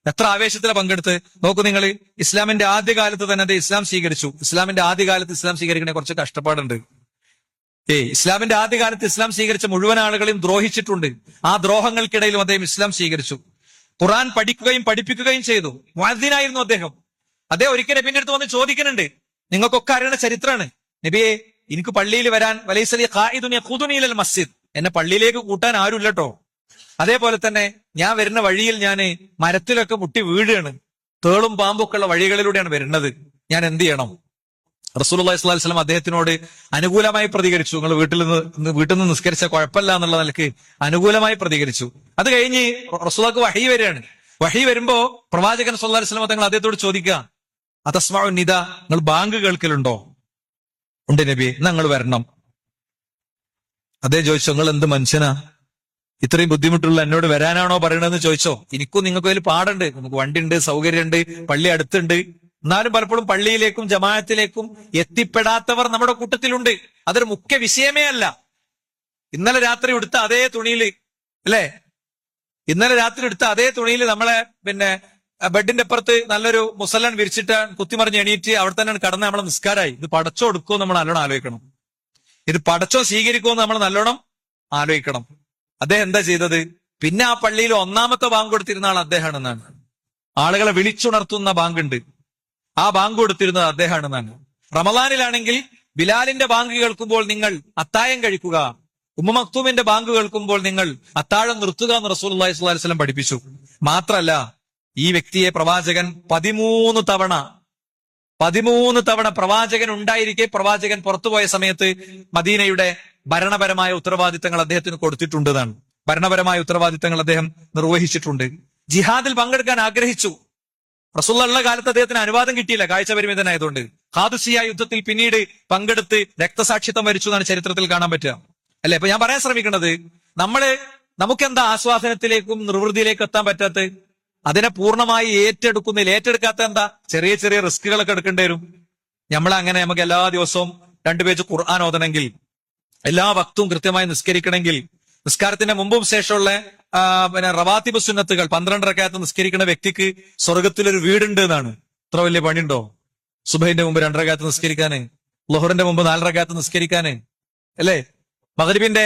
എത്ര ആവേശത്തിലാണ് പങ്കെടുത്ത്. നോക്കൂ നിങ്ങൾ, ഇസ്ലാമിന്റെ ആദ്യകാലത്ത് തന്നെ അത് ഇസ്ലാം സ്വീകരിച്ചു. ഇസ്ലാമിന്റെ ആദ്യകാലത്ത് ഇസ്ലാം സ്വീകരിക്കണേ കുറച്ച് കഷ്ടപ്പാടുണ്ട്. ഇസ്ലാമിന്റെ ആദ്യകാലത്ത് ഇസ്ലാം സ്വീകരിച്ച മുഴുവൻ ആളുകളെയും ദ്രോഹിച്ചിട്ടുണ്ട്. ആ ദ്രോഹങ്ങൾക്കിടയിലും അദ്ദേഹം ഇസ്ലാം സ്വീകരിച്ചു. ഖുർആൻ പഠിക്കുകയും പഠിപ്പിക്കുകയും ചെയ്തു. മുഅദ്ദിനായിരുന്നു അദ്ദേഹം. അദ്ദേഹം ഒരിക്കൽ നബിന്റെ അടുത്ത് വന്ന് ചോദിക്കുന്നുണ്ട്, നിങ്ങൾക്കൊക്കെ അറിയുന്ന ചരിത്രമാണ്, നബിയെ എനിക്ക് പള്ളിയിൽ വരാൻ വലൈസലി ഖായിദുൻ യഖൂദുനി ഇലൽ മസ്ജിദ്, എന്നെ പള്ളിയിലേക്ക് കൂട്ടാൻ ആരുമില്ലട്ടോ. അതേപോലെ തന്നെ ഞാൻ വരുന്ന വഴിയിൽ ഞാൻ മരത്തിലൊക്കെ മുട്ടി വീഴുകയാണ്, തേളും പാമ്പൊക്കെ ഉള്ള വഴികളിലൂടെയാണ് വരുന്നത്, ഞാൻ എന്ത് ചെയ്യണം? റസൂലുള്ളാഹി സ്വല്ലല്ലാഹു അലൈഹി വസല്ലം അദ്ദേഹത്തിനോട് അനുകൂലമായി പ്രതികരിച്ചു. നിങ്ങൾ വീട്ടിൽ നിന്ന് നിസ്കരിച്ച കുഴപ്പമില്ല എന്നുള്ള നിലക്ക് അനുകൂലമായി പ്രതികരിച്ചു. അത് കഴിഞ്ഞ് റസൂലുള്ളാഹിക്ക് വഹി വരികയാണ്. വഹി വരുമ്പോ പ്രവാചകൻ സ്വല്ലല്ലാഹു അലൈഹി വസല്ലം തങ്ങൾ അദ്ദേഹത്തോട് ചോദിക്കുക, അതസ്മഉ നിദാ, നിങ്ങൾ ബാങ്ക് കേൾക്കലുണ്ടോ? ഉണ്ട് നബി, നിങ്ങൾ വരണം. അദ്ദേഹം ചോദിച്ചു, നിങ്ങൾ എന്ത് മനുഷ്യനാ, ഇത്രയും ബുദ്ധിമുട്ടുള്ള എന്നോട് വരാനാണോ പറയണെന്ന് ചോദിച്ചോ? എനിക്കും നിങ്ങൾക്ക് അതിൽ പാടുണ്ട്, നമുക്ക് വണ്ടിയുണ്ട്, സൗകര്യമുണ്ട്, പള്ളി അടുത്തുണ്ട്. എന്നാലും പലപ്പോഴും പള്ളിയിലേക്കും ജമാഅത്തിലേക്കും എത്തിപ്പെടാത്തവർ നമ്മുടെ കൂട്ടത്തിലുണ്ട്. അതൊരു മുഖ്യ വിഷയമേ അല്ല. ഇന്നലെ രാത്രി എടുത്ത അതേ തുണിയിൽ, അല്ലെ, ഇന്നലെ രാത്രി എടുത്ത അതേ തുണിയിൽ നമ്മളെ ബെഡിന്റെ അപ്പുറത്ത് നല്ലൊരു മുസല്ലൻ വിരിച്ചിട്ട് കുത്തിമറിഞ്ഞ് എണീറ്റ് അവിടെ തന്നെ കടന്ന് നമ്മളെ നിസ്കാരായി. ഇത് പടച്ചോ എടുക്കുമോ നമ്മൾ നല്ലോണം ആലോചിക്കണം. ഇത് പടച്ചോ സ്വീകരിക്കുമോ നമ്മൾ നല്ലോണം ആലോചിക്കണം. അദ്ദേഹം എന്താ ചെയ്തത്? പിന്നെ ആ പള്ളിയിൽ ഒന്നാമത്തെ ബാങ്ക് കൊടുത്തിരുന്ന ആൾ അദ്ദേഹമാണെന്നാണ്. ആളുകളെ വിളിച്ചുണർത്തുന്ന ബാങ്കുണ്ട്, ആ ബാങ്ക് കൊടുത്തിരുന്നത് അദ്ദേഹമാണെന്നാണ്. റമദാനിലാണെങ്കിൽ ബിലാലിന്റെ ബാങ്ക് കേൾക്കുമ്പോൾ നിങ്ങൾ അത്താഴം കഴിക്കുക, ഉമ്മ മക്തൂമിന്റെ ബാങ്ക് കേൾക്കുമ്പോൾ നിങ്ങൾ അത്താഴം നിർത്തുക എന്ന് റസൂലുള്ളാഹി സ്വല്ലല്ലാഹു അലൈഹി വസല്ലം പഠിപ്പിച്ചു. മാത്രല്ല, ഈ വ്യക്തിയെ പ്രവാചകൻ 13 തവണ പ്രവാചകൻ ഉണ്ടായിരിക്കെ പ്രവാചകൻ പുറത്തുപോയ സമയത്ത് മദീനയുടെ ഭരണപരമായ ഉത്തരവാദിത്തങ്ങൾ അദ്ദേഹത്തിന് കൊടുത്തിട്ടുണ്ടെന്നാണ്. ഭരണപരമായ ഉത്തരവാദിത്തങ്ങൾ അദ്ദേഹം നിർവഹിച്ചിട്ടുണ്ട്. ജിഹാദിൽ പങ്കെടുക്കാൻ ആഗ്രഹിച്ചു. റസൂലുള്ളാഹിയുടെ കാലത്ത് അദ്ദേഹത്തിന് അനുവാദം കിട്ടിയില്ല, കാഴ്ച പരിമിതനായതുകൊണ്ട്. ഖാദിസിയ യുദ്ധത്തിൽ പിന്നീട് പങ്കെടുത്ത് രക്തസാക്ഷിത്വം വരിച്ചു എന്നാണ് ചരിത്രത്തിൽ കാണാൻ പറ്റുക, അല്ലെ? അപ്പൊ ഞാൻ പറയാൻ ശ്രമിക്കുന്നത്, നമുക്കെന്താ ആസ്വാദനത്തിലേക്കും നിർവൃതിയിലേക്കും എത്താൻ പറ്റാത്ത? അതിനെ പൂർണ്ണമായി ഏറ്റെടുക്കാത്ത എന്താ? ചെറിയ ചെറിയ റിസ്കുകളൊക്കെ എടുക്കേണ്ടി വരും. നമുക്ക് എല്ലാ ദിവസവും 2 പേജ് ഖുർആൻ ഓതണമെങ്കിൽ, എല്ലാ വക്തും കൃത്യമായി നിസ്കരിക്കണമെങ്കിൽ, നിസ്കാരത്തിന്റെ മുമ്പും ശേഷമുള്ള റവാത്തിബ് സുന്നത്തുകൾ 12 റക്അത്ത് നിസ്കരിക്കുന്ന വ്യക്തിക്ക് സ്വർഗത്തിലൊരു വീടുണ്ട് എന്നാണ്. ഇത്ര വലിയ പണിയുണ്ടോ? സുബഹിന്റെ മുമ്പ് 2 റക്അത്ത് നിസ്കരിക്കാന്, ളുഹറിന്റെ മുമ്പ് 4 റക്അത്ത് നിസ്കരിക്കാന്, അല്ലെ? മഗ്രിബിന്റെ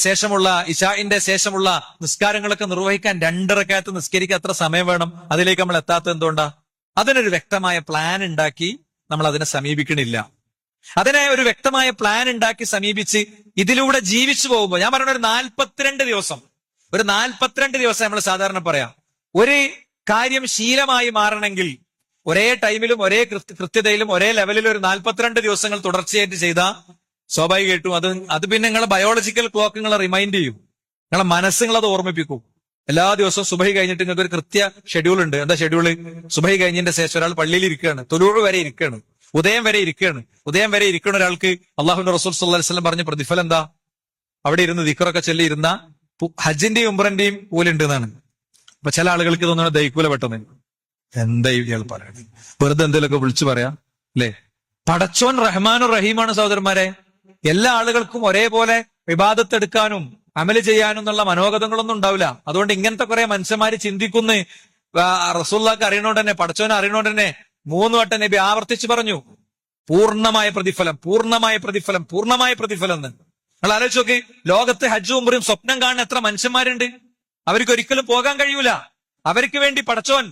ശേഷമുള്ള, ഇശാഇന്റെ ശേഷമുള്ള നിസ്കാരങ്ങളൊക്കെ നിർവഹിക്കാൻ 2 റക്അത്ത് നിസ്കരിക്കാൻ എത്ര സമയം വേണം? അതിലേക്ക് നമ്മൾ എത്താത്തത് എന്തുകൊണ്ടാ? അതിനൊരു വ്യക്തമായ പ്ലാൻ ഉണ്ടാക്കി നമ്മൾ അതിനെ സമീപിക്കണില്ല. അതിനെ ഒരു വ്യക്തമായ പ്ലാൻ ഉണ്ടാക്കി സമീപിച്ച് ഇതിലൂടെ ജീവിച്ചു പോകുമ്പോൾ, ഞാൻ പറഞ്ഞ ഒരു 42 ദിവസം നമ്മൾ സാധാരണ പറയാം. ഒരു കാര്യം ശീലമായി മാറണമെങ്കിൽ ഒരേ ടൈമിലും ഒരേ കൃത്യതയിലും ഒരേ ലെവലിലും ഒരു 42 ദിവസങ്ങൾ തുടർച്ചയായിട്ട് ചെയ്താൽ സ്വാഭാവികമായിട്ടും അത് പിന്നെ നിങ്ങളെ ബയോളജിക്കൽ ക്ലോക്ക് നിങ്ങളെ റിമൈൻഡ് ചെയ്യും, നിങ്ങളെ മനസ്സുകളത് ഓർമ്മിപ്പിക്കും. എല്ലാ ദിവസവും സുബഹി കഴിഞ്ഞിട്ട് നിങ്ങൾക്ക് ഒരു കൃത്യ ഷെഡ്യൂൾ ഉണ്ട്. എന്താ ഷെഡ്യൂള്? സുബഹി കഴിഞ്ഞതിന്റെ ശേഷം ഒരാൾ പള്ളിയിൽ ഇരിക്കുകയാണ്, തുലൂഴ് വരെ ഇരിക്കുകയാണ്, ഉദയം വരെ ഇരിക്കുന്ന ഒരാൾക്ക് അള്ളാഹുവിന്റെ റസൂൽ സ്വല്ലല്ലാഹു അലൈഹി വസല്ലം പറഞ്ഞ പ്രതിഫലം എന്താ? അവിടെ ഇരുന്ന് ദിക്റൊക്കെ ചൊല്ലി ഇരുന്ന ഹജ്ജിന്റെയും ഉംറന്റെയും കൂലുണ്ട് എന്നാണ്. അപ്പൊ ചില ആളുകൾക്ക് തോന്നുന്നത് ദൈക്കൂല പെട്ടെന്ന്, എന്താ ഇയാൾ പറയുന്നത്, വെറുതെ എന്തെങ്കിലുമൊക്കെ വിളിച്ചു പറയാ, അല്ലെ? പടച്ചോൻ റഹ്മാനും റഹീമാണ് സഹോദരന്മാരെ. എല്ലാ ആളുകൾക്കും ഒരേപോലെ ഇബാദത്ത് എടുക്കാനും അമല് ചെയ്യാനും എന്നുള്ള മനോഗതങ്ങളൊന്നും ഉണ്ടാവില്ല. അതുകൊണ്ട് ഇങ്ങനത്തെ കുറെ മനുഷ്യന്മാര് ചിന്തിക്കുന്ന റസൂലുള്ളാഹിക്ക് അറിയണോണ്ട് തന്നെ, പടച്ചോനെ അറിയണോണ്ട് തന്നെ 3 വട്ടം നബി ആവർത്തിച്ച് പറഞ്ഞു, പൂർണ്ണമായ പ്രതിഫലം എന്ന്. നിങ്ങൾ ആലോചിച്ച് നോക്ക്, ലോകത്ത് ഹജ്ജും ഉംറയും സ്വപ്നം കാണുന്ന എത്ര മനുഷ്യന്മാരുണ്ട്. അവർക്ക് ഒരിക്കലും പോകാൻ കഴിയൂല. അവർക്ക് വേണ്ടി പടച്ചോൻ,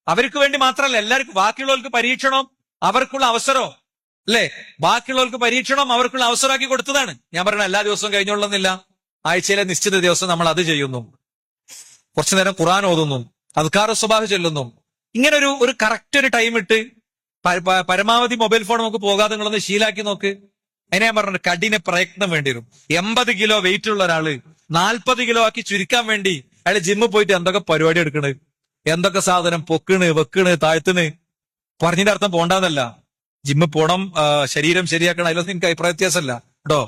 അവർക്ക് വേണ്ടി മാത്രമല്ല, എല്ലാവർക്കും, ബാക്കിയുള്ളവർക്ക് പരീക്ഷണം, അവർക്കുള്ള അവസരം, അല്ലെ? ബാക്കിയുള്ളവർക്ക് പരീക്ഷണം, അവർക്കുള്ള അവസരമാക്കി കൊടുത്തതാണ്. ഞാൻ പറയണ എല്ലാ ദിവസവും കഴിഞ്ഞോളുന്നില്ല. ആഴ്ചയിലെ നിശ്ചിത ദിവസം നമ്മൾ അത് ചെയ്യുന്നു, കുറച്ചു നേരം ഖുർആൻ ഓതുന്നു, അദ്കാർ സ്വഭാവം ചൊല്ലുന്നു. ഇങ്ങനെ ഒരു കറക്റ്റ് ഒരു ടൈം ഇട്ട് പരമാവധി മൊബൈൽ ഫോൺ നമുക്ക് പോകാതെ നിങ്ങളൊന്ന് ശീലാക്കി നോക്ക്. അതിനെ ഞാൻ പറഞ്ഞത് കഠിന പ്രയത്നം വേണ്ടി വരും. 80 കിലോ വെയിറ്റ് ഉള്ള ഒരാള് 40 കിലോ ആക്കി ചുരുക്കാൻ വേണ്ടി അയാൾ ജിമ്മിൽ പോയിട്ട് എന്തൊക്കെ പരിപാടി എടുക്കണ്, എന്തൊക്കെ സാധനം വെക്കണ് താഴ്ത്തണ്. പറഞ്ഞതിന്റെ അർത്ഥം പോണ്ടെന്നല്ല, ജിമ്മിൽ പോണം, ശരീരം ശരിയാക്കണം, അതിലൊന്നും എനിക്ക് അഭിപ്രായ വ്യത്യാസമല്ല കേട്ടോ,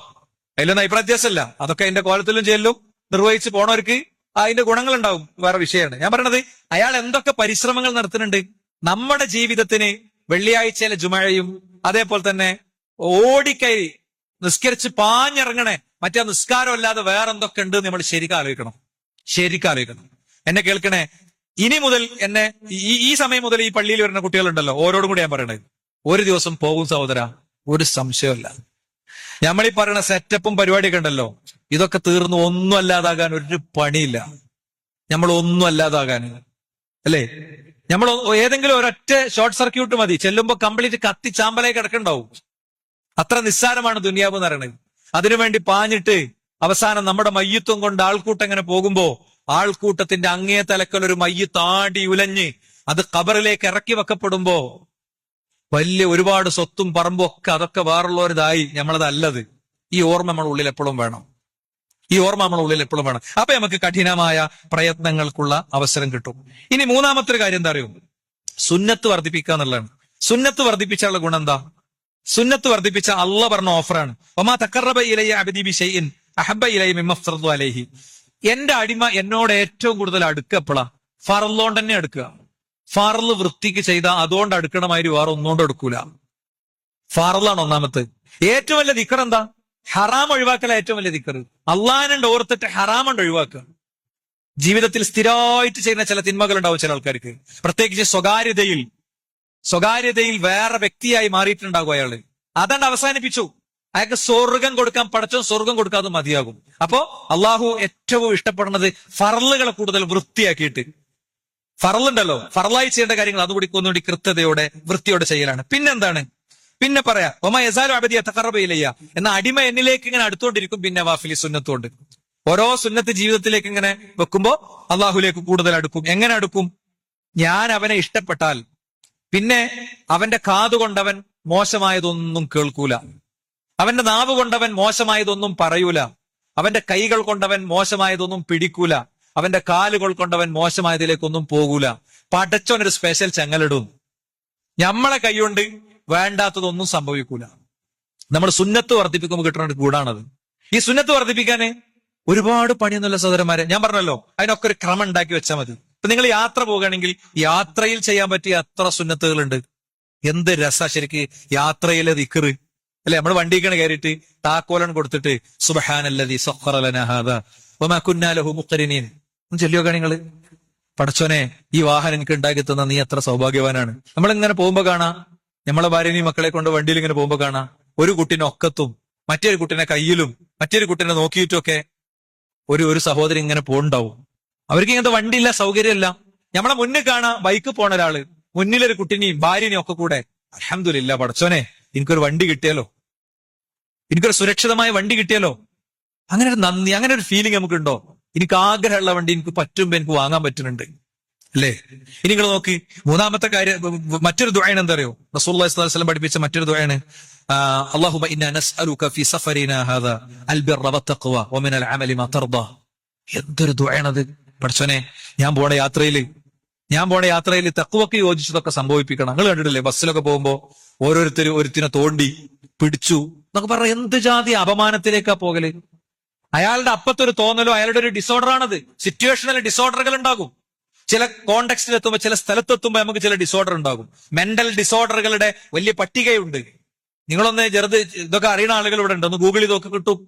അതിലൊന്നും അഭിപ്രായ വ്യത്യാസമല്ല. അതൊക്കെ അതിന്റെ കോലത്തിലും ചെയ്യലും നിർവഹിച്ച് പോണവർക്ക് അതിന്റെ ഗുണങ്ങളുണ്ടാവും, വേറെ വിഷയമാണ്. ഞാൻ പറയണത്, അയാൾ എന്തൊക്കെ പരിശ്രമങ്ങൾ നടത്തുന്നുണ്ട്. നമ്മുടെ ജീവിതത്തിന് വെള്ളിയാഴ്ചയിലെ ജുമഴയും അതേപോലെ തന്നെ ഓടിക്കയറി നിസ്കരിച്ച് പാഞ്ഞിറങ്ങണേ, മറ്റേ നിസ്കാരം അല്ലാതെ വേറെ എന്തൊക്കെ ഉണ്ട് നമ്മൾ ശരിക്കും ആലോചിക്കണം. എന്നെ കേൾക്കണേ, ഇനി മുതൽ എന്നെ ഈ സമയം മുതൽ ഈ പള്ളിയിൽ വരുന്ന കുട്ടികളുണ്ടല്ലോ, ഓരോടും കൂടി ഞാൻ പറയണത്, ഒരു ദിവസം പോകും സഹോദര, ഒരു സംശയമല്ല. നമ്മളീ പറയുന്ന സെറ്റപ്പും പരിപാടിയൊക്കെ ഉണ്ടല്ലോ, ഇതൊക്കെ തീർന്ന് ഒന്നും അല്ലാതാകാൻ ഒരു പണിയില്ല. നമ്മൾ ഒന്നും അല്ലാതാകാൻ അല്ലേ? നമ്മൾ ഏതെങ്കിലും ഒരൊറ്റ ഷോർട്ട് സർക്യൂട്ട് മതി, ചെല്ലുമ്പോ കംപ്ലീറ്റ് കത്തി ചാമ്പലായി കിടക്കണ്ടാവും. അത്ര നിസ്സാരമാണ് ദുനിയാവ് എന്ന് പറയുന്നത്. അതിനുവേണ്ടി പാഞ്ഞിട്ട് അവസാനം നമ്മുടെ മയ്യത്വം കൊണ്ട് ആൾക്കൂട്ടം ഇങ്ങനെ പോകുമ്പോ ആൾക്കൂട്ടത്തിന്റെ അങ്ങേ തലക്കൽ ഒരു മയ്യത്ത് ആടി ഉലഞ്ഞ് അത് ഖബറിലേക്ക് ഇറക്കി വെക്കപ്പെടുമ്പോ വലിയ ഒരുപാട് സ്വത്തും പറമ്പും ഒക്കെ അതൊക്കെ വേറുള്ളവരിതായി നമ്മളതല്ലത്. ഈ ഓർമ്മ നമ്മുടെ ഉള്ളിൽ എപ്പോഴും വേണം. അപ്പൊ നമുക്ക് കഠിനമായ പ്രയത്നങ്ങൾക്കുള്ള അവസരം കിട്ടും. ഇനി മൂന്നാമത്തെ ഒരു കാര്യം എന്താ അറിയോ? സുന്നത്ത് വർദ്ധിപ്പിക്കുക എന്നുള്ളതാണ്. സുന്നത്ത് വർദ്ധിപ്പിച്ചുള്ള ഗുണം എന്താ? സുന്നത്ത് വർദ്ധിപ്പിച്ച അള്ള പറഞ്ഞ ഓഫറാണ്. ഒമാ തഖറബ ഇലയ്യ അബ്ദി ബിശൈഇൻ അഹബ്ബ ഇലയ്യ മിമ്മ ഫ്തറദു അലൈഹി. എന്റെ അടിമ എന്നോട് ഏറ്റവും കൂടുതൽ അടുക്കുക എപ്പോഴാ? ഫറലോണ്ട് തന്നെ അടുക്കുക. ഫറല് വൃത്തിക്ക് ചെയ്ത അതുകൊണ്ട് അടുക്കണമാതിരി വേറെ ഒന്നുകൊണ്ട് അടുക്കൂല. ഫറലാണ് ഒന്നാമത്തെ. ഏറ്റവും വലിയ ദിക്ർ എന്താ? ഹറാം ഒഴിവാക്കല ഏറ്റവും വലിയ ദിക്ർ. അള്ളാഹിനെ ഓർത്തിട്ട് ഹറാമുണ്ട് ഒഴിവാക്കുക. ജീവിതത്തിൽ സ്ഥിരമായിട്ട് ചെയ്യുന്ന ചില തിന്മകൾ ഉണ്ടാവും ചില ആൾക്കാർക്ക്, പ്രത്യേകിച്ച് സ്വകാര്യതയിൽ വേറെ വ്യക്തിയായി മാറിയിട്ടുണ്ടാകും അയാള്. അതണ്ട് അവസാനിപ്പിച്ചു. അയാൾക്ക് സ്വർഗം കൊടുക്കാൻ പടച്ചോ സ്വർഗം കൊടുക്കാതെ മതിയാകും. അപ്പോ അള്ളാഹു ഏറ്റവും ഇഷ്ടപ്പെടുന്നത് ഫറലുകളെ കൂടുതൽ വൃത്തിയാക്കിയിട്ട്, ഫറലുണ്ടല്ലോ, ഫറലായി ചെയ്യേണ്ട കാര്യങ്ങൾ അതുകൂടി ഒന്നുകൂടി കൃത്യതയോടെ വൃത്തിയോടെ ചെയ്യലാണ്. പിന്നെന്താണ്? പിന്നെ പറയാ ഒമാ യസാലു അബദിയ തഖറബ ഇലയ്യ എന്ന അടിമ എന്നിലേക്ക് ഇങ്ങനെ അടുത്തോണ്ടിരിക്കും. പിന്നെ വാഫിലി സുന്നത്തുകൊണ്ട് ഓരോ സുന്നത്ത് ജീവിതത്തിലേക്ക് ഇങ്ങനെ വെക്കുമ്പോ അള്ളാഹുലേക്ക് കൂടുതൽ അടുക്കും. എങ്ങനെ അടുക്കും? ഞാൻ അവനെ ഇഷ്ടപ്പെട്ടാൽ പിന്നെ അവന്റെ കാതുകൊണ്ടവൻ മോശമായതൊന്നും കേൾക്കൂല, അവന്റെ നാവ് കൊണ്ടവൻ മോശമായതൊന്നും പറയൂല, അവന്റെ കൈകൾ കൊണ്ടവൻ മോശമായതൊന്നും പിടിക്കൂല, അവന്റെ കാലുകൾ കൊണ്ടവൻ മോശമായതിലേക്കൊന്നും പോകൂല. പടച്ചോനൊരു സ്പെഷ്യൽ ചെങ്ങലിടും. നമ്മളെ കൈകൊണ്ട് വേണ്ടാത്തതൊന്നും സംഭവിക്കൂല. നമ്മൾ സുന്നത്ത് വർദ്ധിപ്പിക്കുമ്പോൾ കിട്ടുന്ന ഒരു ഗുണാണത്. ഈ സുന്നത്ത് വർദ്ധിപ്പിക്കാന് ഒരുപാട് പണിയൊന്നുമില്ല സഹോദരന്മാരെ. ഞാൻ പറഞ്ഞല്ലോ, അതിനൊക്കെ ഒരു ക്രമം ഉണ്ടാക്കി വെച്ചാൽ മതി. ഇപ്പൊ നിങ്ങൾ യാത്ര പോകുകയാണെങ്കിൽ യാത്രയിൽ ചെയ്യാൻ പറ്റിയ എത്ര സുന്നത്തുകളുണ്ട്. എന്ത് രസാ ശരിക്ക് യാത്രയിലെ ദിക്ർ അല്ലെ? നമ്മൾ വണ്ടിക്കാണ് കയറിയിട്ട് താക്കോലൻ കൊടുത്തിട്ട് സുബ്ഹാനല്ലദീ സഖറ ലനാ ഹാദാ വമാ കുന്നാ ലഹു മുഖ്രിനീൻ ചൊല്ലിയോക്കാ നിങ്ങള്. പടച്ചോനെ, ഈ വാഹനം എനിക്ക് ഉണ്ടാക്കി തന്ന നീ എത്ര സൗഭാഗ്യവാനാണ്. നമ്മളിങ്ങനെ പോകുമ്പോ കാണാം, നമ്മളെ ഭാര്യനെയും മക്കളെ കൊണ്ട് വണ്ടിയിൽ ഇങ്ങനെ പോകുമ്പോ കാണാം, ഒരു കുട്ടീനെ ഒക്കത്തും മറ്റൊരു കുട്ടീനെ കയ്യിലും മറ്റൊരു കുട്ടീനെ നോക്കിയിട്ടുമൊക്കെ ഒരു സഹോദരി ഇങ്ങനെ പോണ്ടാവും. അവർക്ക് ഇങ്ങനത്തെ വണ്ടിയില്ല, സൗകര്യമില്ല. നമ്മളെ മുന്നിൽ കാണാം ബൈക്ക് പോണ ഒരാള്, മുന്നിലൊരു കുട്ടീനെയും ഭാര്യനെയും ഒക്കെ കൂടെ. അൽഹംദുലില്ലാ പടച്ചോനെ, എനിക്കൊരു വണ്ടി കിട്ടിയല്ലോ, എനിക്കൊരു സുരക്ഷിതമായ വണ്ടി കിട്ടിയല്ലോ. അങ്ങനെ ഒരു നന്ദി, അങ്ങനെ ഒരു ഫീലിംഗ് നമുക്കുണ്ടോ? എനിക്ക് ആഗ്രഹമുള്ള വണ്ടി എനിക്ക് പറ്റുമ്പോ എനിക്ക് വാങ്ങാൻ പറ്റുന്നുണ്ട് അല്ലേ? ഇനി നിങ്ങൾ നോക്കി, മൂന്നാമത്തെ കാര്യം, മറ്റൊരു ദുആണ് എന്താ അറിയോ? റസൂലുള്ളാഹി സ്വല്ലല്ലാഹു അലൈഹി വസല്ലം പഠിപ്പിച്ച മറ്റൊരു ദുആണ് അല്ലാഹുമ്മ ഇന്നാ നസ്അലുക ഫീ സഫരിനാ ഹാദാ അൽബിറ വത്തഖ്വ വമിനൽ അമലി മാ തർദാ. എന്തൊരു ദുആണത്! പടച്ചോനെ, ഞാൻ പോണ യാത്രയിൽ തഖ്വക്ക് യോജിച്ചതൊക്കെ സംഭവിപ്പിക്കണം. നിങ്ങൾ കണ്ടിട്ടില്ലേ ബസ്സിലൊക്കെ പോകുമ്പോ ഓരോരുത്തരും ഒരുത്തിനെ തോണ്ടി പിടിച്ചു എന്നൊക്കെ പറഞ്ഞ എന്ത് ജാതി അപമാനത്തിലേക്കാ പോകല്. അയാളുടെ അപ്പത്തൊരു തോന്നലോ അയാളുടെ ഒരു ഡിസോർഡർ ആണത്. സിറ്റുവേഷണൽ ഡിസോർഡറുകൾ ഉണ്ടാകും. ചില കോണ്ടെക്സ്റ്റിൽ എത്തുമ്പോൾ, ചില സ്ഥലത്തെത്തുമ്പോ നമുക്ക് ചില ഡിസോർഡർ ഉണ്ടാകും. മെന്റൽ ഡിസോർഡറുകളുടെ വലിയ പട്ടികയുണ്ട്. നിങ്ങളൊന്ന് ഇതൊക്കെ അറിയുന്ന ആളുകൾ ഇവിടെ ഉണ്ട്, ഒന്ന് ഗൂഗിൾ ചെയ്തൊക്കെ കിട്ടും.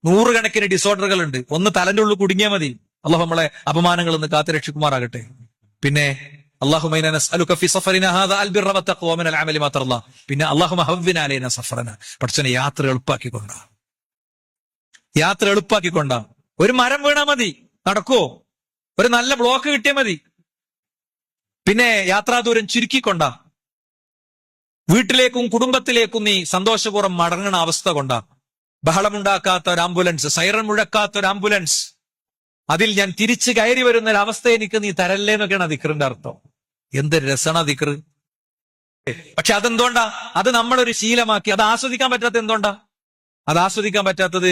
100 കണക്കിന് ഡിസോർഡറുകൾ ഉണ്ട്. ഒന്ന് തലന്റെ ഉള്ളിൽ കുടുങ്ങിയാൽ മതി. അള്ളാഹു നമ്മളെ അപമാനങ്ങളിൽ നിന്ന് കാത്തു രക്ഷിക്കുമാറാകട്ടെ. പിന്നെ അല്ലാഹുമ്മ ഇന്നാ നസ്അലുക ഫീ സഫരിനാ ഹാദാ അൽബിറ വത്തഖ്വ വമിനൽ അമലി മാ തർദാ. പിന്നെ അല്ലാഹുമ്മ ഹവ്വിന അലൈനാ സഫറനാ. പടച്ചോനെ, യാത്ര എളുപ്പാക്കിക്കൊണ്ടാ. ഒരു മരം വീണാ മതി, നടക്കുവോ? ഒരു നല്ല ബ്ലോക്ക് കിട്ടിയാൽ മതി. പിന്നെ യാത്രാദൂരം ചുരുക്കിക്കൊണ്ടാ. വീട്ടിലേക്കും കുടുംബത്തിലേക്കും നീ സന്തോഷപൂർവ്വം മടങ്ങുന്ന അവസ്ഥ കൊണ്ടാ. ബഹളമുണ്ടാക്കാത്ത ഒരു ആംബുലൻസ്, സൈറൺ മുഴക്കാത്ത ഒരു ആംബുലൻസ്, അതിൽ ഞാൻ തിരിച്ചു കയറി വരുന്ന ഒരു അവസ്ഥ എനിക്ക് നീ തരല്ലേ എന്നൊക്കെയാണ് ദിക്റിന്റെ അർത്ഥം. എന്ത് രസണ ദിക്ർ! പക്ഷെ അതെന്തുകൊണ്ടാ? അത് നമ്മളൊരു ശീലമാക്കി. അത് ആസ്വദിക്കാൻ പറ്റാത്ത എന്തുകൊണ്ടാ? അത് ആസ്വദിക്കാൻ പറ്റാത്തത്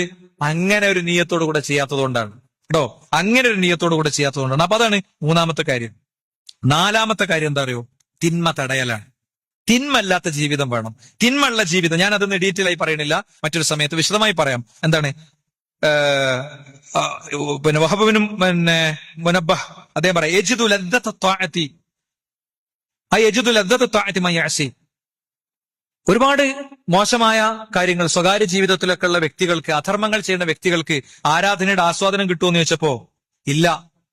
അങ്ങനെ ഒരു നീയത്തോടു കൂടെ ചെയ്യാത്തത് കൊണ്ടാണ് കേട്ടോ. അങ്ങനെ ഒരു നീയത്തോടു കൂടെ ചെയ്യാത്തത് കൊണ്ടാണ്. അപ്പൊ അതാണ് മൂന്നാമത്തെ കാര്യം. നാലാമത്തെ കാര്യം എന്താ അറിയോ? തിന്മ തടയലാണ്. തിന്മല്ലാത്ത ജീവിതം വേണം. തിന്മയുള്ള ജീവിതം, ഞാൻ അതൊന്ന് ഡീറ്റെയിൽ ആയി പറയണില്ല, മറ്റൊരു സമയത്ത് വിശദമായി പറയാം. എന്താണ് പിന്നെ വഹബിനും മുനബ്ബഹ് അദ്ദേഹം പറയാം, യജിദു ലദ്ദത ത്വാഅതി മൻ യഅസി. ഒരുപാട് മോശമായ കാര്യങ്ങൾ സ്വകാര്യ ജീവിതത്തിലൊക്കെ ഉള്ള വ്യക്തികൾക്ക്, അധർമ്മങ്ങൾ ചെയ്യുന്ന വ്യക്തികൾക്ക് ആരാധനയുടെ ആസ്വാദനം കിട്ടുമെന്ന് ചോദിച്ചപ്പോ ഇല്ല,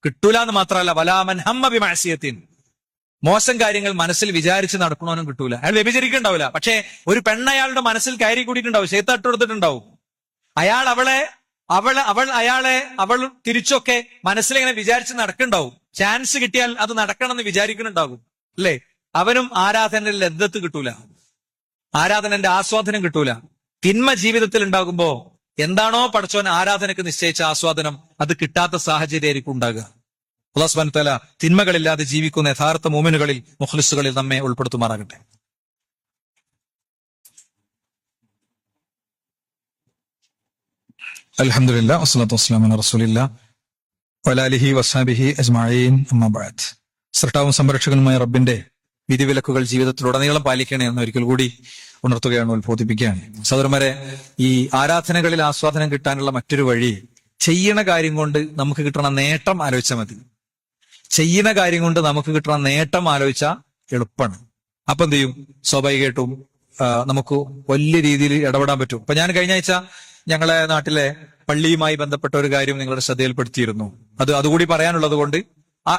കിട്ടൂല എന്ന് മാത്രമല്ല, വലാമൻ ഹമ്മ ബിമഅസിയത്തിൻ, മോശം കാര്യങ്ങൾ മനസ്സിൽ വിചാരിച്ച് നടക്കണോനും കിട്ടൂല. അയാൾ വ്യഭിചരിക്കുന്നുണ്ടാവില്ല, പക്ഷേ ഒരു പെണ്ണയാളുടെ മനസ്സിൽ കയറി കൂടിയിട്ടുണ്ടാവും, ശൈത്താൻ ഇട്ടുകൊടുത്തിട്ടുണ്ടാവും. അവൾ തിരിച്ചൊക്കെ മനസ്സിലിങ്ങനെ വിചാരിച്ച് നടക്കുന്നുണ്ടാവും. ചാൻസ് കിട്ടിയാൽ അത് നടക്കണമെന്ന് വിചാരിക്കുന്നുണ്ടാകും, അല്ലേ? അവനും ആരാധനയിൽ ലദ്ദത്ത് കിട്ടൂല, ആരാധനന്റെ ആസ്വാദനം കിട്ടൂല. തിന്മ ജീവിതത്തിൽ ഉണ്ടാകുമ്പോ എന്താണോ പടച്ചോൻ ആരാധനക്ക് നിശ്ചയിച്ച ആസ്വാദനം അത് കിട്ടാത്ത സാഹചര്യമായിരിക്കും ഉണ്ടാകുക. അല്ലാഹു സുബ്ഹാനഹു വ തആല തിന്മകളില്ലാതെ ജീവിക്കുന്ന യഥാർത്ഥ മുഅ്മിനുകളിൽ, മുഖ്ലിസുകളിൽ നമ്മെ ഉൾപ്പെടുത്തുമാറാകട്ടെ. അൽഹംദുലില്ലാഹ് വസ്സലാത്തു വസ്സലാമു അലാ റസൂലില്ലാഹ് വഅലാ ആലിഹി വസ്ഹബിഹി അജ്മഈൻ, അമ്മാ ബഅദ്. സൃഷ്ടാവും സംരക്ഷകനുമായ റബ്ബിന്റെ വിധിവിലക്കുകൾ ജീവിതത്തിലുടനീളം പാലിക്കണേ എന്ന് ഒരിക്കൽ കൂടി ഉണർത്തുകയാണ്, ഉത്ബോധിപ്പിക്കുകയാണ്. സഹോദരന്മാരെ, ഈ ആരാധനകളിൽ ആസ്വാദനം കിട്ടാനുള്ള മറ്റൊരു വഴി, ചെയ്യണ കാര്യം കൊണ്ട് നമുക്ക് കിട്ടണ നേട്ടം ആലോചിച്ചാൽ മതി. ചെയ്യുന്ന കാര്യം കൊണ്ട് നമുക്ക് കിട്ടുന്ന നേട്ടം ആലോചിച്ചാൽ എളുപ്പമാണ്. അപ്പൊ എന്ത് ചെയ്യും? സ്വാഭാവികമായിട്ടും നമുക്ക് വലിയ രീതിയിൽ ഇടപെടാൻ പറ്റും. ഇപ്പൊ ഞാൻ കഴിഞ്ഞ ആഴ്ച ഞങ്ങളെ നാട്ടിലെ പള്ളിയുമായി ബന്ധപ്പെട്ട ഒരു കാര്യം നിങ്ങളുടെ ശ്രദ്ധയിൽപ്പെടുത്തിയിരുന്നു. അതുകൂടി പറയാനുള്ളത് കൊണ്ട്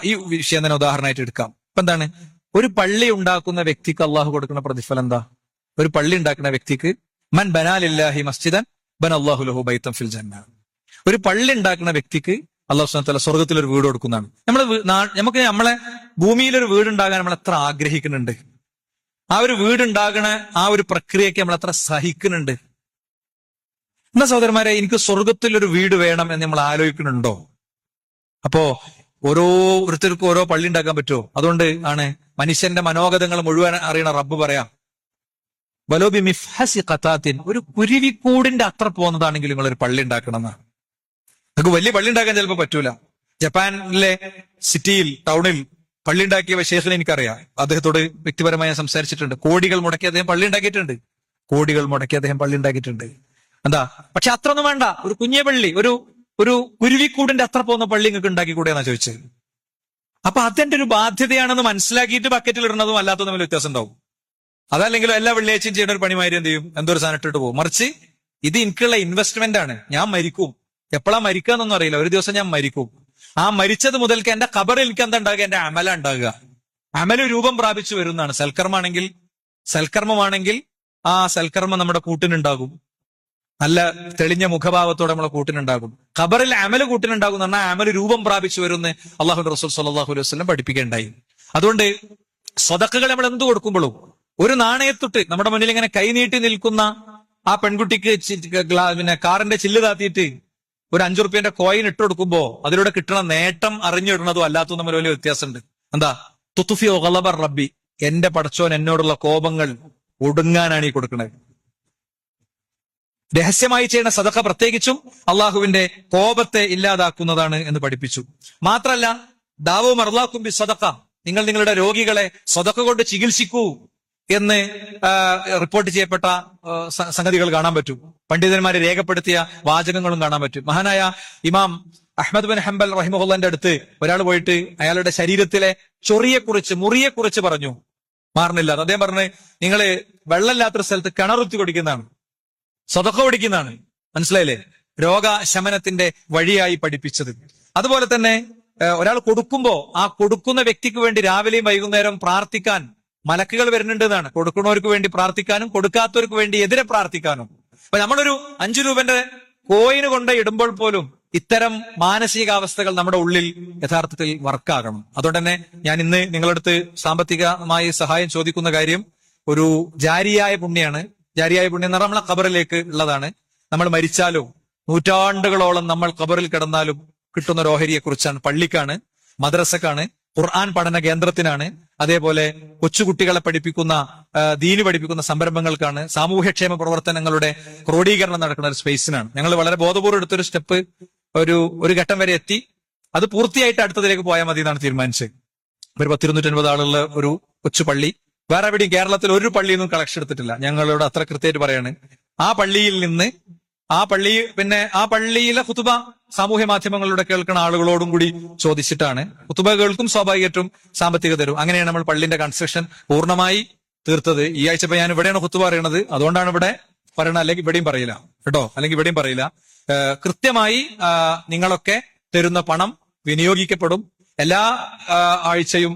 ഈ വിഷയം തന്നെ ഉദാഹരണമായിട്ട് എടുക്കാം. ഇപ്പൊ എന്താണ്, ഒരു പള്ളി ഉണ്ടാക്കുന്ന വ്യക്തിക്ക് അള്ളാഹു കൊടുക്കുന്ന പ്രതിഫലം എന്താ? ഒരു പള്ളി ഉണ്ടാക്കുന്ന വ്യക്തിക്ക് മൻ ബനാലില്ലാഹി മസ്ജിദൻ ബനല്ലാഹു ലഹു ബൈതൻ ഫിൽ ജന്ന. ഒരു പള്ളി ഉണ്ടാക്കുന്ന വ്യക്തിക്ക് അല്ലാഹു സുബ്ഹാനഹു വ തആല സ്വർഗ്ഗത്തിൽ ഒരു വീട് കൊടുക്കുന്നതാണ്. നമുക്ക് നമ്മളെ ഭൂമിയിൽ ഒരു വീടുണ്ടാകാൻ നമ്മൾ എത്ര ആഗ്രഹിക്കുന്നുണ്ട്. ആ ഒരു വീടുണ്ടാകണ ആ ഒരു പ്രക്രിയക്ക് നമ്മൾ എത്ര സഹിക്കുന്നുണ്ട്. എന്നാ സഹോദരന്മാരെ, എനിക്ക് സ്വർഗത്തിൽ ഒരു വീട് വേണം എന്ന് നമ്മൾ ആലോചിക്കുന്നുണ്ടോ? അപ്പോ ഓരോരുത്തർക്കും ഓരോ പള്ളി ഉണ്ടാക്കാൻ പറ്റുമോ? അതുകൊണ്ട് ആണ് മനുഷ്യന്റെ മനോഗതങ്ങൾ മുഴുവൻ അറിയണ റബ്ബ് പറയാം, വലോബി മിഫ്ഹസി ഖതാത്തിൻ, ഒരു കുരുവിക്കൂടിന്റെ അത്ര പോകുന്നതാണെങ്കിൽ നിങ്ങൾ ഒരു പള്ളി ഉണ്ടാക്കണം എന്നാണ്. നമുക്ക് വലിയ പള്ളി ഉണ്ടാക്കാൻ ചിലപ്പോൾ പറ്റൂല. ജപ്പാനിലെ സിറ്റിയിൽ, ടൗണിൽ പള്ളി ഉണ്ടാക്കിയ ഷേഖിനെ എനിക്കറിയാം. അദ്ദേഹത്തോട് വ്യക്തിപരമായി ഞാൻ സംസാരിച്ചിട്ടുണ്ട്. കോടികൾ മുടക്കി അദ്ദേഹം പള്ളി ഉണ്ടാക്കിയിട്ടുണ്ട്. എന്താ, പക്ഷെ അത്രയൊന്നും വേണ്ട. ഒരു കുഞ്ഞെ പള്ളി, ഒരു കുരുവിക്കൂടിന്റെ അത്ര പോകുന്ന പള്ളി നിങ്ങൾക്ക് ഉണ്ടാക്കിക്കൂടെ എന്നാ ചോദിച്ചത്. അപ്പൊ അതെന്റെ ഒരു ബാധ്യതയാണെന്ന് മനസ്സിലാക്കിയിട്ട് ബക്കറ്റിൽ ഇടുന്നതും അല്ലാത്തതും തമ്മിൽ വ്യത്യാസം ഉണ്ടാവും. അതല്ലെങ്കിലും എല്ലാ വെള്ളിയാഴ്ചയും ചെയ്യുന്ന ഒരു പണിമാരി എന്ത് ചെയ്യും, എന്തൊരു സാധനം ഇട്ടിട്ട് പോകും. മറിച്ച് ഇത് എനിക്കുള്ള ഇൻവെസ്റ്റ്മെന്റ് ആണ്. ഞാൻ മരിക്കും, എപ്പോഴാ മരിക്കാന്നൊന്നും അറിയില്ല, ഒരു ദിവസം ഞാൻ മരിക്കും. ആ മരിച്ചത് മുതൽക്ക് എന്റെ ഖബറിൽ എനിക്ക് എന്താ ഉണ്ടാകുക? എന്റെ അമല ഉണ്ടാകുക. അമല് രൂപം പ്രാപിച്ചു വരുന്നതാണ്. സൽക്കർമ്മമാണെങ്കിൽ ആ സൽക്കർമ്മം നമ്മുടെ കൂട്ടിനുണ്ടാകും. നല്ല തെളിഞ്ഞ മുഖഭാവത്തോടെ നമ്മളെ കൂട്ടിനുണ്ടാകും. ഖബറിൽ അമല് കൂട്ടിനുണ്ടാകും എന്ന് പറഞ്ഞാൽ അമല് രൂപം പ്രാപിച്ചു വരുന്ന അള്ളാഹുവിന്റെ റസൂൽ സ്വല്ലല്ലാഹു അലൈഹി വസല്ലം പഠിപ്പിക്കുകയുണ്ടായി. അതുകൊണ്ട് സ്വതക്കകൾ നമ്മൾ എന്ത് കൊടുക്കുമ്പോഴും ഒരു നാണയത്തൊട്ട് നമ്മുടെ മുന്നിൽ ഇങ്ങനെ കൈനീട്ടി നിൽക്കുന്ന ആ പെൺകുട്ടിക്ക് കാറിന്റെ ചില്ല് താത്തിയിട്ട് ഒരു 5 റുപ്യന്റെ കോയിൻ ഇട്ട് കൊടുക്കുമ്പോ അതിലൂടെ കിട്ടുന്ന നേട്ടം അറിഞ്ഞിടുന്നതും അല്ലാത്തതും തമ്മിൽ വലിയ വ്യത്യാസമുണ്ട്. എന്താ, തുത്തുഫിയോ ഗളബർ റബ്ബി, എന്റെ പടച്ചോൻ എന്നോടുള്ള കോപങ്ങൾ ഒടുങ്ങാനാണ് ഈ കൊടുക്കുന്നത്. രഹസ്യമായി ചെയ്യുന്ന സദഖ പ്രത്യേകിച്ചും അള്ളാഹുവിന്റെ കോപത്തെ ഇല്ലാതാക്കുന്നതാണ് എന്ന് പഠിപ്പിച്ചു. മാത്രല്ല, ദാവോ മർലാക്കും ബി സദഖ, നിങ്ങൾ നിങ്ങളുടെ രോഗികളെ സദഖ കൊണ്ട് ചികിത്സിക്കൂ എന്ന് റിപ്പോർട്ട് ചെയ്യപ്പെട്ട സംഗതികൾ കാണാൻ പറ്റും. പണ്ഡിതന്മാരെ രേഖപ്പെടുത്തിയ വാചകങ്ങളും കാണാൻ പറ്റും. മഹാനായ ഇമാം അഹ്മദ് ബിൻ ഹംബൽ റഹിമഹുല്ലാന്റെ അടുത്ത് ഒരാൾ പോയിട്ട് അയാളുടെ ശരീരത്തിലെ മുറിയെക്കുറിച്ച് പറഞ്ഞു. മാറുന്നില്ല. അദ്ദേഹം പറഞ്ഞു, നിങ്ങള് വെള്ളമില്ലാത്തൊരു സ്ഥലത്ത് കിണറുത്തി കൊടുക്കുന്നതാണ്, സദഖ കൊടുക്കുന്നതാണ്. മനസ്സിലായില്ലേ? രോഗശമനത്തിന്റെ വഴിയായി പഠിപ്പിച്ചത്. അതുപോലെ തന്നെ ഒരാൾ കൊടുക്കുമ്പോ ആ കൊടുക്കുന്ന വ്യക്തിക്ക് വേണ്ടി രാവിലെയും വൈകുന്നേരം പ്രാർത്ഥിക്കാൻ മലക്കുകൾ വരുന്നുണ്ട് എന്നാണ്. കൊടുക്കുന്നവർക്ക് വേണ്ടി പ്രാർത്ഥിക്കാനും കൊടുക്കാത്തവർക്ക് വേണ്ടി എതിരെ പ്രാർത്ഥിക്കാനും. അപ്പൊ നമ്മളൊരു 5 രൂപന്റെ കോയിന് കൊണ്ട് ഇടുമ്പോൾ പോലും ഇത്തരം മാനസികാവസ്ഥകൾ നമ്മുടെ ഉള്ളിൽ യഥാർത്ഥത്തിൽ വർക്കാകണം. അതുകൊണ്ട് തന്നെ ഞാൻ ഇന്ന് നിങ്ങളടുത്ത് സാമ്പത്തികമായി സഹായം ചോദിക്കുന്ന കാര്യം ഒരു ജാരിയായ പുണ്യാണ്. ജാരിയായ പുണ്യം എന്ന് പറഞ്ഞാൽ നമ്മളെ ഖബറിലേക്ക് ഉള്ളതാണ്. നമ്മൾ മരിച്ചാലും നൂറ്റാണ്ടുകളോളം നമ്മൾ ഖബറിൽ കിടന്നാലും കിട്ടുന്ന ഒരു ഓഹരിയെ കുറിച്ചാണ്. പള്ളിക്കാണ്, മദ്രസക്കാണ്, ഖുർആൻ പഠന കേന്ദ്രത്തിനാണ്, അതേപോലെ കൊച്ചുകുട്ടികളെ പഠിപ്പിക്കുന്ന ദീന് പഠിപ്പിക്കുന്ന സംരംഭങ്ങൾക്കാണ്, സാമൂഹ്യക്ഷേമ പ്രവർത്തനങ്ങളുടെ ക്രോഡീകരണം നടക്കുന്ന ഒരു സ്പേസിനാണ്. ഞങ്ങൾ വളരെ ബോധപൂർവ്വം എടുത്തൊരു സ്റ്റെപ്പ് ഒരു ഘട്ടം വരെ എത്തി. അത് പൂർത്തിയായിട്ട് അടുത്തതിലേക്ക് പോയാൽ മതി എന്നാണ് തീരുമാനിച്ചത്. ഒരു 10-250 ആളുള്ള ഒരു കൊച്ചു പള്ളി. വേറെ എവിടെയും കേരളത്തിൽ ഒരു പള്ളിയിൽ നിന്നും കളക്ഷൻ എടുത്തിട്ടില്ല. ഞങ്ങളോട് അത്ര കൃത്യമായിട്ട് പറയാണ്. ആ പള്ളിയിൽ നിന്ന് ആ പള്ളിയിലെ ഖുതുബ സാമൂഹ്യ മാധ്യമങ്ങളിലൂടെ കേൾക്കുന്ന ആളുകളോടും കൂടി ചോദിച്ചിട്ടാണ്. ഖുതുബ കേൾക്കും, സ്വാഭാവികമായിട്ടും സാമ്പത്തിക തരും. അങ്ങനെയാണ് നമ്മൾ പള്ളിന്റെ കൺസ്ട്രക്ഷൻ പൂർണ്ണമായി തീർത്തത്. ഈ ആഴ്ച ഇപ്പൊ ഞാൻ ഇവിടെയാണ് ഖുത്ബ പറയണത്, അതുകൊണ്ടാണ് ഇവിടെ പറയണത്, അല്ലെങ്കിൽ ഇവിടെയും പറയില്ല കേട്ടോ, അല്ലെങ്കിൽ ഇവിടെയും പറയില്ല. കൃത്യമായി നിങ്ങളൊക്കെ തരുന്ന പണം വിനിയോഗിക്കപ്പെടും. എല്ലാ ആഴ്ചയും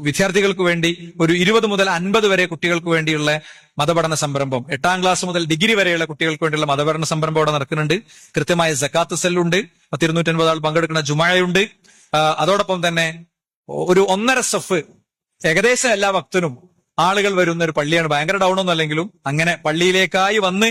വിദ്യാർത്ഥികൾക്ക് വേണ്ടി ഒരു 20 മുതൽ 50 വരെ കുട്ടികൾക്ക് വേണ്ടിയുള്ള മതപഠന സംരംഭം, 8ാം ക്ലാസ് മുതൽ ഡിഗ്രി വരെയുള്ള കുട്ടികൾക്ക് വേണ്ടിയുള്ള മതപഠന സംരംഭം അവിടെ നടക്കുന്നുണ്ട്. കൃത്യമായ സക്കാത്ത് സെല്ലുണ്ട്, 250 ആൾ പങ്കെടുക്കുന്ന ജുമായുണ്ട്. അതോടൊപ്പം തന്നെ ഒരു 1.5 സഫ് ഏകദേശം എല്ലാ വക്തിനും ആളുകൾ വരുന്ന ഒരു പള്ളിയാണ്. ഭയങ്കര ഡൗൺ ഒന്നും അല്ലെങ്കിലും അങ്ങനെ പള്ളിയിലേക്കായി വന്ന്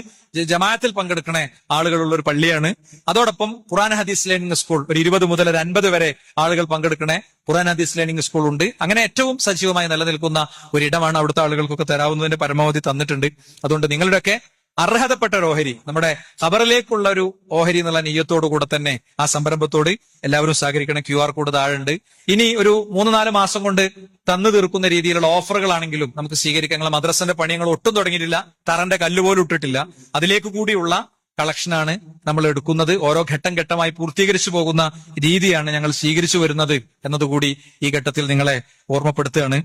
ജമാഅത്തിൽ പങ്കെടുക്കണ ആളുകളുള്ള ഒരു പള്ളിയാണ്. അതോടൊപ്പം ഖുർആൻ ഹദീസ് ലേണിംഗ് സ്കൂൾ ഒരു 20 മുതൽ 50 വരെ ആളുകൾ പങ്കെടുക്കണേ ഖുർആൻ ഹദീസ് ലേണിംഗ് സ്കൂൾ ഉണ്ട്. അങ്ങനെ ഏറ്റവും സജീവമായി നിലനിൽക്കുന്ന ഒരിടമാണ്. അവിടുത്തെ ആളുകൾക്കൊക്കെ തരാവുന്നതിന്റെ പരമാവധി തന്നിട്ടുണ്ട്. അതുകൊണ്ട് നിങ്ങളുടെയൊക്കെ അർഹതപ്പെട്ട ഒരു ഓഹരി, നമ്മുടെ ഖബറിലേക്കുള്ള ഒരു ഓഹരി എന്നുള്ള നെയ്യത്തോടു കൂടെ തന്നെ ആ സംരംഭത്തോട് എല്ലാവരും സഹകരിക്കണം. QR കോഡ് താഴെയുണ്ട്. ഇനി ഒരു 3-4 മാസം കൊണ്ട് തന്നു തീർക്കുന്ന രീതിയിലുള്ള ഓഫറുകളാണെങ്കിലും നമുക്ക് സ്വീകരിക്കാം. ഞങ്ങൾ മദ്രസന്റെ പണി ഞങ്ങൾ ഒട്ടും തുടങ്ങിയിട്ടില്ല, തറന്റെ കല്ലുപോലും ഇട്ടിട്ടില്ല. അതിലേക്ക് കൂടിയുള്ള കളക്ഷനാണ് നമ്മൾ എടുക്കുന്നത്. ഓരോ ഘട്ടം ഘട്ടമായി പൂർത്തീകരിച്ചു പോകുന്ന രീതിയാണ് ഞങ്ങൾ സ്വീകരിച്ചു വരുന്നത് എന്നതുകൂടി ഈ ഘട്ടത്തിൽ നിങ്ങളെ ഓർമ്മപ്പെടുത്തുകയാണ്.